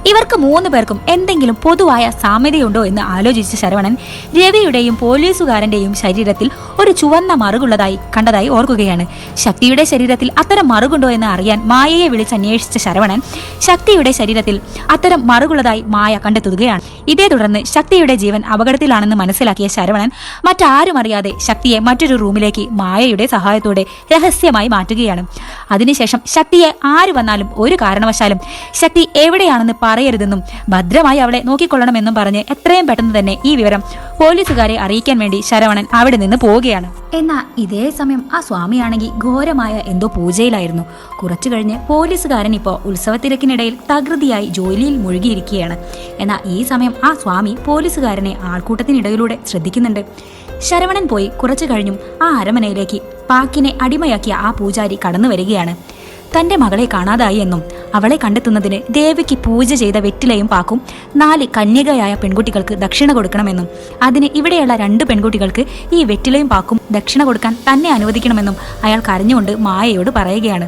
ഇവർക്ക് 3 പേർക്കും എന്തെങ്കിലും പൊതുവായ സാമ്യതയുണ്ടോ എന്ന് ആലോചിച്ച ശരവണൻ രവിയുടെയും പോലീസുകാരന്റെയും ശരീരത്തിൽ ഒരു ചുവന്ന മറുകുള്ളതായി കണ്ടതായി ഓർക്കുകയാണ്. ശക്തിയുടെ ശരീരത്തിൽ അത്തരം മറുകുണ്ടോ എന്ന് അറിയാൻ മായയെ വിളിച്ചന്വേഷിച്ച ശരവണൻ ശക്തിയുടെ ശരീരത്തിൽ അത്തരം മറുകുള്ളതായി മായ കണ്ടെത്തുകയാണ്. ഇതേ തുടർന്ന് ശക്തിയുടെ ജീവൻ അപകടത്തിലാണെന്ന് മനസ്സിലാക്കിയ ശരവണൻ മറ്റാരും അറിയാതെ ശക്തിയെ മറ്റൊരു റൂമിലേക്ക് മായയുടെ സഹായത്തോടെ രഹസ്യമായി മാറ്റുകയാണ്. അതിനുശേഷം ശക്തിയെ ആര് വന്നാലും ഒരു കാരണവശാലും ശക്തി എവിടെയാണെന്ന് പറയരുതെന്നും ഭദ്രമായി അവളെ നോക്കിക്കൊള്ളണമെന്നും പറഞ്ഞ് എത്രയും പെട്ടെന്ന് തന്നെ ഈ വിവരം പോലീസുകാരെ അറിയിക്കാൻ വേണ്ടി ശരവണൻ അവിടെ നിന്ന് പോവുകയാണ്. എന്നാൽ ഇതേ സമയം ആ സ്വാമിയാണെങ്കിൽ ഘോരമായ എന്തോ പൂജയിലായിരുന്നു. കുറച്ചു കഴിഞ്ഞ് പോലീസുകാരൻ ഇപ്പോൾ ഉത്സവത്തിരക്കിനിടയിൽ തകൃതിയായി ജോലിയിൽ മുഴുകിയിരിക്കുകയാണ്. എന്നാൽ ഈ സമയം ആ സ്വാമി പോലീസുകാരനെ ആൾക്കൂട്ടത്തിനിടയിലൂടെ ശ്രദ്ധിക്കുന്നുണ്ട്. ശരവണൻ പോയി കുറച്ചു കഴിഞ്ഞും ആ അരമനയിലേക്ക് പാക്കിനെ അടിമയാക്കിയ ആ പൂജാരി കടന്നു വരികയാണ്. തന്റെ മകളെ കാണാതായി എന്നും അവളെ കണ്ടെത്തുന്നതിന് ദേവിക്ക് പൂജ ചെയ്ത വെറ്റിലയും പാക്കും 4 കന്യകയായ പെൺകുട്ടികൾക്ക് ദക്ഷിണ കൊടുക്കണമെന്നും അതിന് ഇവിടെയുള്ള 2 പെൺകുട്ടികൾക്ക് ഈ വെറ്റിലയും പാക്കും ദക്ഷിണ കൊടുക്കാൻ തന്നെ അനുവദിക്കണമെന്നും അയാൾ കരഞ്ഞുകൊണ്ട് മായയോട് പറയുകയാണ്.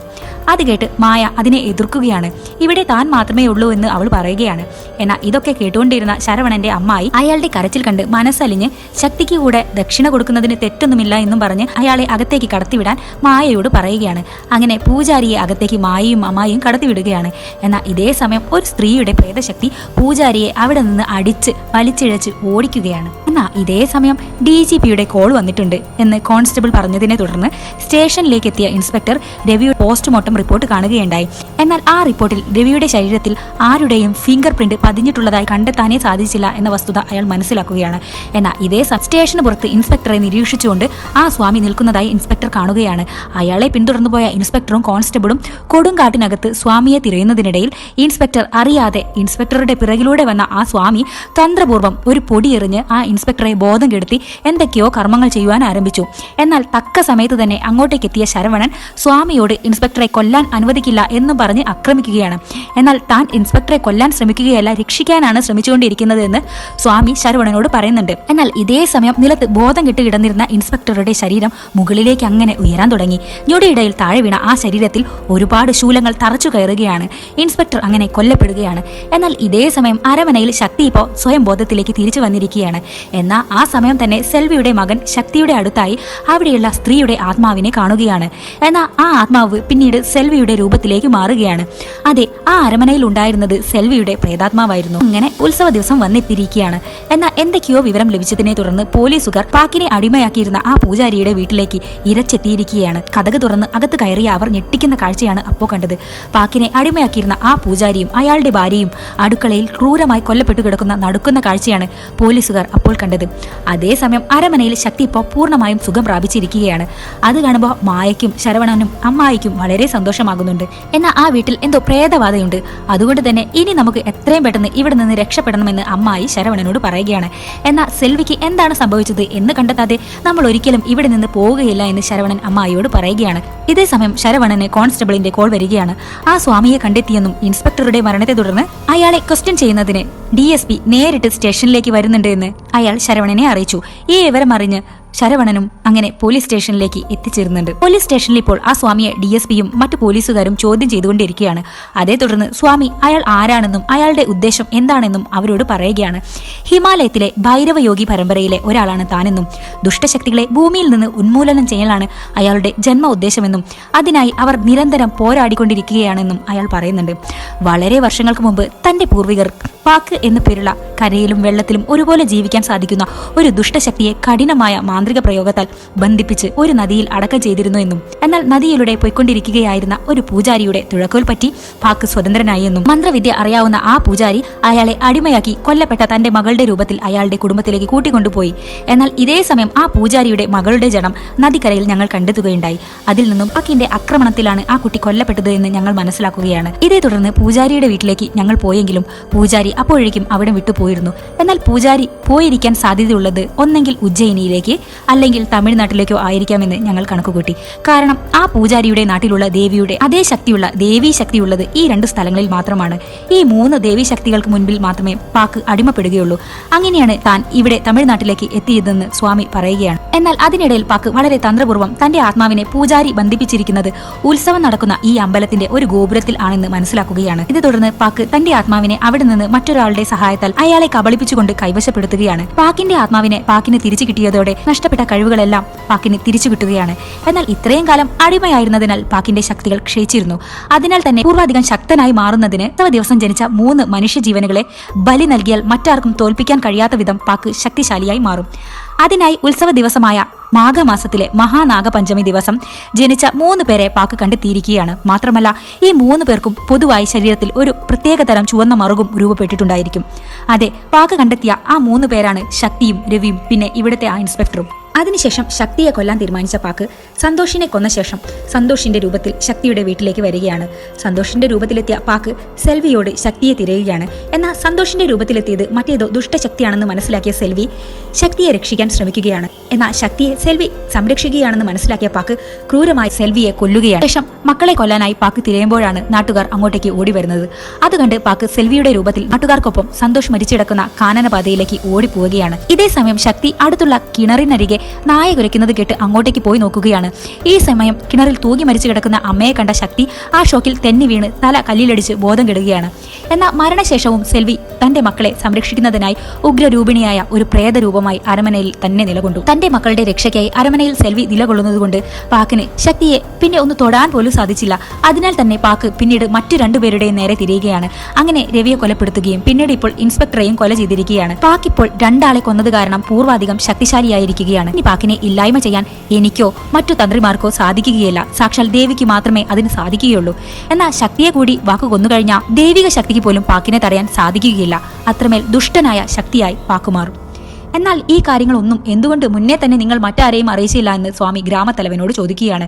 അത് കേട്ട് മായ അതിനെ എതിർക്കുകയാണ്. ഇവിടെ താൻ മാത്രമേ ഉള്ളൂ എന്ന് അവൾ പറയുകയാണ്. എന്നാൽ ഇതൊക്കെ കേട്ടുകൊണ്ടിരുന്ന ശരവണന്റെ അമ്മായി അയാളുടെ കരച്ചിൽ കണ്ട് മനസ്സലിഞ്ഞ് ശക്തിക്ക് കൂടെ ദക്ഷിണ കൊടുക്കുന്നതിന് തെറ്റൊന്നുമില്ല എന്നും പറഞ്ഞ് അയാളെ അകത്തേക്ക് കടത്തിവിടാൻ മായയോട് പറയുകയാണ്. അങ്ങനെ പൂജാരിയെ അകത്തേക്ക് മായയും അമ്മായിയും കടത്തിവിടുകയാണ്. എന്നാൽ ഇതേ സമയം ഒരു സ്ത്രീയുടെ പ്രേതശക്തി പൂജാരിയെ അവിടെ നിന്ന് അടിച്ച് വലിച്ചിഴച്ച് ഓടിക്കുകയാണ്. എന്നാൽ ഇതേ സമയം DGPയുടെ കോൾ വന്നിട്ടുണ്ട് എന്ന് കോൺസ്റ്റബിൾ പറഞ്ഞതിനെ തുടർന്ന് സ്റ്റേഷനിലേക്ക് എത്തിയ ഇൻസ്പെക്ടർ രവിയുടെ പോസ്റ്റ്മോർട്ടം റിപ്പോർട്ട് കാണുകയുണ്ടായി. എന്നാൽ ആ റിപ്പോർട്ടിൽ രവിയുടെ ശരീരത്തിൽ ആരുടെയും ഫിംഗർ പ്രിന്റ് പതിഞ്ഞിട്ടുള്ളതായി കണ്ടെത്താനേ സാധിച്ചില്ല എന്ന വസ്തുത അയാൾ മനസ്സിലാക്കുകയാണ്. എന്നാൽ ഇതേ സ്റ്റേഷന് പുറത്ത് ഇൻസ്പെക്ടറെ നിരീക്ഷിച്ചുകൊണ്ട് ആ സ്വാമി നിൽക്കുന്നതായി ഇൻസ്പെക്ടർ കാണുകയാണ്. അയാളെ പിന്തുടർന്നു പോയ ഇൻസ്പെക്ടറും കോൺസ്റ്റബിളും കൊടുങ്കാട്ടിനകത്ത് സ്വാമിയെ തിരയുന്നതിനിടയിൽ ഇൻസ്പെക്ടർ അറിയാതെ ഇൻസ്പെക്ടറുടെ പിറകിലൂടെ വന്ന ആ സ്വാമി തന്ത്രപൂർവ്വം ഒരു പൊടിയെറിഞ്ഞ് ആ ഇൻസ്പെക്ടറെ ബോധം കെടുത്തി എന്തൊക്കെയോ കർമ്മങ്ങൾ ചെയ്യുവാൻ ആരംഭിച്ചു. എന്നാൽ തക്ക സമയത്ത് തന്നെ അങ്ങോട്ടേക്ക് എത്തിയ ശരവണൻ സ്വാമിയോട് ഇൻസ്പെക്ടറെ കൊല്ലാൻ അനുവദിക്കില്ല എന്നും പറഞ്ഞ് ആക്രമിക്കുകയാണ്. എന്നാൽ താൻ ഇൻസ്പെക്ടറെ കൊല്ലാൻ ശ്രമിക്കുകയല്ല, രക്ഷിക്കാനാണ് ശ്രമിച്ചുകൊണ്ടിരിക്കുന്നത് എന്ന് സ്വാമി ശരവണനോട് പറയുന്നുണ്ട്. എന്നാൽ ഇതേ സമയം നിലത്ത് ബോധം കെട്ട് കിടന്നിരുന്ന ഇൻസ്പെക്ടറുടെ ശരീരം മുകളിലേക്ക് അങ്ങനെ ഉയരാൻ തുടങ്ങി. ഞൊടിയിടയിൽ താഴെ വീണ ആ ശരീരത്തിൽ ഒരുപാട് ശൂലങ്ങൾ തറച്ചു കയറുകയാണ്. ഇൻസ്പെക്ടർ അങ്ങനെ കൊല്ലപ്പെടുകയാണ്. എന്നാൽ ഇതേ സമയം അരമനയിൽ ശക്തി ഇപ്പോൾ സ്വയം ബോധത്തിലേക്ക് തിരിച്ചു വന്നിരിക്കുകയാണ്. എന്നാൽ ആ സമയം തന്നെ സെൽവിയുടെ മകൻ ശക്തിയുടെ അടുത്തായി അവിടെയുള്ള സ്ത്രീയുടെ ആത്മാവിനെ കാണുകയാണ്. എന്നാൽ ആ ആത്മാവ് പിന്നീട് സെൽവിയുടെ രൂപത്തിലേക്ക് മാറുകയാണ്. അതെ, ആ അരമനയിൽ ഉണ്ടായിരുന്നത് സെൽവിയുടെ പ്രേതാത്മാവായിരുന്നു. അങ്ങനെ ഉത്സവ ദിവസം വന്നെത്തിയിരിക്കുകയാണ്. എന്നാൽ എന്തൊക്കെയോ വിവരം ലഭിച്ചതിനെ തുടർന്ന് പോലീസുകാർ പാക്കിനെ അടിമയാക്കിയിരുന്ന ആ പൂജാരിയുടെ വീട്ടിലേക്ക് ഇരച്ചെത്തിയിരിക്കുകയാണ്. കതക് തുറന്ന് അകത്ത് കയറിയ അവർ ഞെട്ടിക്കുന്ന കാഴ്ചയാണ് അപ്പോൾ കണ്ടത്. പാക്കിനെ അടിമയാക്കിയിരുന്ന ആ പൂജാരിയും അയാളുടെ ഭാര്യയും അടുക്കളയിൽ ക്രൂരമായി കൊല്ലപ്പെട്ടു കിടക്കുന്ന നടുക്കുന്ന കാഴ്ചയാണ് പോലീസുകാർ അപ്പോൾ കണ്ടത്. അതേസമയം അരമനയിൽ ശക്തി ഇപ്പോൾ പൂർണ്ണമായും സുഖം പ്രാപിച്ചിരിക്കുകയാണ്. അത് കാണുമ്പോൾ മായയ്ക്കും ശരവണനും അമ്മായിക്കും വളരെ സന്തോഷമാകുന്നുണ്ട്. എന്നാൽ ആ വീട്ടിൽ എന്തോ പ്രേതബാധയുണ്ട്. അതുകൊണ്ട് തന്നെ ഇനി നമുക്ക് എത്രയും പെട്ടെന്ന് ഇവിടെ നിന്ന് രക്ഷപ്പെടണമെന്ന് അമ്മായി ശരവണനോട് പറയുകയാണ്. എന്നാൽ സെൽവിക്ക് എന്താണ് സംഭവിച്ചത് എന്ന് കണ്ടെത്താതെ നമ്മൾ ഒരിക്കലും ഇവിടെ നിന്ന് പോവുകയില്ല എന്ന് ശരവണൻ അമ്മായിയോട് പറയുകയാണ്. ഇതേ സമയം ശരവണന് കോൺസ്റ്റബിളിന്റെ കോൾ വരികയാണ്. ആ സ്വാമിയെ കണ്ടെത്തിയെന്നും ഇൻസ്പെക്ടറുടെ മരണത്തെ തുടർന്ന് അയാളെ ക്വസ്റ്റ്യൻ ചെയ്യുന്നതിന് DSP നേരിട്ട് സ്റ്റേഷനിലേക്ക് വരുന്നുണ്ട് എന്ന് അയാൾ ശരവണനെ അറിയിച്ചു. ഈ വിവരം അറിഞ്ഞ് ശരവണനും അങ്ങനെ പോലീസ് സ്റ്റേഷനിലേക്ക് എത്തിച്ചേരുന്നുണ്ട്. പോലീസ് സ്റ്റേഷനിൽ ഇപ്പോൾ ആ സ്വാമിയെ DSPയും മറ്റു പോലീസുകാരും ചോദ്യം ചെയ്തുകൊണ്ടിരിക്കുകയാണ്. അതേ തുടർന്ന് സ്വാമി അയാൾ ആരാണെന്നും അയാളുടെ ഉദ്ദേശം എന്താണെന്നും അവരോട് പറയുകയാണ്. ഹിമാലയത്തിലെ ഭൈരവയോഗി പരമ്പരയിലെ ഒരാളാണ് താനെന്നും ദുഷ്ടശക്തികളെ ഭൂമിയിൽ നിന്ന് ഉന്മൂലനം ചെയ്യലാണ് അയാളുടെ ജന്മ ഉദ്ദേശമെന്നും അതിനായി അവർ നിരന്തരം പോരാടിക്കൊണ്ടിരിക്കുകയാണെന്നും അയാൾ പറയുന്നുണ്ട്. വളരെ വർഷങ്ങൾക്ക് മുമ്പ് തന്റെ പൂർവികർ പാക്ക് എന്നു പേരുള്ള കരയിലും വെള്ളത്തിലും ഒരുപോലെ ജീവിക്കാൻ സാധിക്കുന്ന ഒരു ദുഷ്ടശക്തിയെ കഠിനമായ മാന്ത്രിക പ്രയോഗത്താൽ ബന്ധിപ്പിച്ച് ഒരു നദിയിൽ അടക്കം ചെയ്തിരുന്നു എന്നും എന്നാൽ നദിയിലൂടെ പോയിക്കൊണ്ടിരിക്കുകയായിരുന്ന ഒരു പൂജാരിയുടെ തുഴക്കോൽ പറ്റി പാക്ക് സ്വതന്ത്രനായി എന്നും മന്ത്രവിദ്യ അറിയാവുന്ന ആ പൂജാരി അയാളെ അടിമയാക്കി കൊല്ലപ്പെട്ട തന്റെ മകളുടെ രൂപത്തിൽ അയാളുടെ കുടുംബത്തിലേക്ക് കൂട്ടിക്കൊണ്ടുപോയി. എന്നാൽ ഇതേ സമയം ആ പൂജാരിയുടെ മകളുടെ ജഡം നദിക്കരയിൽ ഞങ്ങൾ കണ്ടെത്തുകയുണ്ടായി. അതിൽ നിന്നും പാക്കിന്റെ ആക്രമണത്തിലാണ് ആ കുട്ടി കൊല്ലപ്പെട്ടത് എന്ന് ഞങ്ങൾ മനസ്സിലാക്കുകയാണ്. ഇതേ തുടർന്ന് പൂജാരിയുടെ വീട്ടിലേക്ക് ഞങ്ങൾ പോയെങ്കിലും പൂജാരി അപ്പോഴേക്കും അവിടെ വിട്ടുപോയിരുന്നു. എന്നാൽ പൂജാരി പോയിരിക്കാൻ സാധ്യതയുള്ളത് ഒന്നെങ്കിൽ ഉജ്ജയിനിയിലേക്ക് അല്ലെങ്കിൽ തമിഴ്നാട്ടിലേക്കോ ആയിരിക്കാമെന്ന് ഞങ്ങൾ കണക്കുകൂട്ടി. കാരണം ആ പൂജാരിയുടെ നാട്ടിലുള്ള ദേവിയുടെ അതേ ശക്തിയുള്ള ദേവീ ശക്തിയുള്ളത് ഈ 2 സ്ഥലങ്ങളിൽ മാത്രമാണ്. ഈ 3 ദേവീ ശക്തികൾക്ക് മുൻപിൽ മാത്രമേ പാക് അടിമപ്പെടുകയുള്ളൂ. അങ്ങനെയാണ് താൻ ഇവിടെ തമിഴ്നാട്ടിലേക്ക് എത്തിയതെന്ന് സ്വാമി പറയുകയാണ്. എന്നാൽ അതിനിടയിൽ പാക് വളരെ തന്ത്രപൂർവ്വം തന്റെ ആത്മാവിനെ പൂജാരി ബന്ധിപ്പിച്ചിരിക്കുന്നത് ഉത്സവം നടക്കുന്ന ഈ അമ്പലത്തിന്റെ ഒരു ഗോപുരത്തിൽ ആണെന്ന് മനസ്സിലാക്കുകയാണ്. ഇത് തുടർന്ന് പാക് തന്റെ ആത്മാവിനെ അവിടെ നിന്ന് മറ്റൊരാളുടെ സഹായത്താൽ അയാളെ കബളിപ്പിച്ചുകൊണ്ട് കൈവശപ്പെടുത്തുകയാണ്. പാക്കിന്റെ ആത്മാവിനെ പാക്കിന് തിരിച്ചു കിട്ടിയതോടെ നഷ്ടപ്പെട്ട കഴിവുകളെല്ലാം പാക്കിന് തിരിച്ചു കിട്ടുകയാണ്. എന്നാൽ ഇത്രയും കാലം അടിമയായിരുന്നതിനാൽ പാക്കിന്റെ ശക്തികൾ ക്ഷയിച്ചിരുന്നു. അതിനാൽ തന്നെ പൂർവാധികം ശക്തനായി മാറുന്നതിന് ദിവസം ജനിച്ച 3 മനുഷ്യജീവനുകളെ ബലി നൽകിയാൽ മറ്റാർക്കും തോൽപ്പിക്കാൻ കഴിയാത്ത വിധം പാക് ശക്തിശാലിയായി മാറും. അതിനായി ഉത്സവ ദിവസമായ മാഘമാസത്തിലെ മഹാനാഗപഞ്ചമി ദിവസം ജനിച്ച 3 പേരെ പാക് കണ്ടെത്തിയിരിക്കുകയാണ്. മാത്രമല്ല ഈ 3 പേർക്കും പൊതുവായി ശരീരത്തിൽ ഒരു പ്രത്യേകതരം ചുവന്ന മറുകും രൂപപ്പെട്ടിട്ടുണ്ടായിരിക്കും. അതെ, പാക് കണ്ടെത്തിയ ആ 3 പേരാണ് ശക്തിയും രവിയും പിന്നെ ഇവിടുത്തെ ആ ഇൻസ്പെക്ടറും. അതിനുശേഷം ശക്തിയെ കൊല്ലാൻ തീരുമാനിച്ച പാക് സന്തോഷിനെ കൊന്ന ശേഷം സന്തോഷിന്റെ രൂപത്തിൽ ശക്തിയുടെ വീട്ടിലേക്ക് വരികയാണ്. സന്തോഷിന്റെ രൂപത്തിലെത്തിയ പാക് സെൽവിയോട് ശക്തിയെ തിരയുകയാണ്. എന്നാൽ സന്തോഷിന്റെ രൂപത്തിലെത്തിയത് മറ്റേതോ ദുഷ്ടശക്തിയാണെന്ന് മനസ്സിലാക്കിയ സെൽവി ശക്തിയെ രക്ഷിക്കാൻ ശ്രമിക്കുകയാണ്. എന്നാൽ ശക്തിയെ സെൽവി സംരക്ഷിക്കുകയാണെന്ന് മനസ്സിലാക്കിയ പാക് ക്രൂരമായി സെൽവിയെ കൊല്ലുകയാണ്. ശേഷം മക്കളെ കൊല്ലാനായി പാക് തിരയുമ്പോഴാണ് നാട്ടുകാർ അങ്ങോട്ടേക്ക് ഓടി വരുന്നത്. അതുകണ്ട് പാക് സെൽവിയുടെ രൂപത്തിൽ നാട്ടുകാർക്കൊപ്പം സന്തോഷ് മരിച്ചിടക്കുന്ന കാനനപാതയിലേക്ക് ഓടിപ്പോവുകയാണ്. ഇതേ സമയം ശക്തി അടുത്തുള്ള കിണറിനരികെ നായ കുരയ്ക്കുന്നത് കേട്ട് അങ്ങോട്ടേക്ക് പോയി നോക്കുകയാണ്. ഈ സമയം കിണറിൽ തൂങ്ങി മരിച്ചു കിടക്കുന്ന അമ്മയെ കണ്ട ശക്തി ആ ഷോക്കിൽ തെന്നി വീണ് തല കല്ലിലടിച്ച് ബോധം കെടുകയാണ്. എന്നാൽ മരണശേഷവും സെൽവി തന്റെ മക്കളെ സംരക്ഷിക്കുന്നതിനായി ഉഗ്രരൂപിണിയായ ഒരു പ്രേതരൂപമായി അരമനയിൽ തന്നെ നിലകൊണ്ടു. തന്റെ മക്കളുടെ രക്ഷയ്ക്കായി അരമനയിൽ സെൽവി നിലകൊള്ളുന്നതുകൊണ്ട് പാക്കിന് ശക്തിയെ പിന്നെ ഒന്ന് തൊടാൻ പോലും സാധിച്ചില്ല. അതിനാൽ തന്നെ പാക് പിന്നീട് മറ്റു 2 പേരുടെയും നേരെ തിരിയുകയാണ്. അങ്ങനെ രവിയെ കൊലപ്പെടുത്തുകയും പിന്നീട് ഇപ്പോൾ ഇൻസ്പെക്ടറെയും കൊല ചെയ്തിരിക്കുകയാണ്. പാക് ഇപ്പോൾ 2 ആളെ കൊന്നത് കാരണം പൂർവാധികം ശക്തിശാലിയായിരിക്കുകയാണ്. ഇനി പാക്കിനെ ഇല്ലായ്മ ചെയ്യാൻ എനിക്കോ മറ്റു തന്ത്രിമാർക്കോ സാധിക്കുകയില്ല. സാക്ഷാൽ ദേവിക്ക് മാത്രമേ അതിന് സാധിക്കുകയുള്ളൂ. എന്നാൽ ശക്തിയെ കൂടി വാക്ക് കൊന്നുകഴിഞ്ഞാൽ ദൈവിക ശക്തിക്ക് പോലും പാക്കിനെ തടയാൻ സാധിക്കുകയില്ല. അത്രമേൽ ദുഷ്ടനായ ശക്തിയായി പാക് മാറും. എന്നാൽ ഈ കാര്യങ്ങളൊന്നും എന്തുകൊണ്ട് മുന്നേ തന്നെ നിങ്ങൾ മറ്റാരെയും അറിയിച്ചില്ല എന്ന് സ്വാമി ഗ്രാമത്തലവനോട് ചോദിക്കുകയാണ്.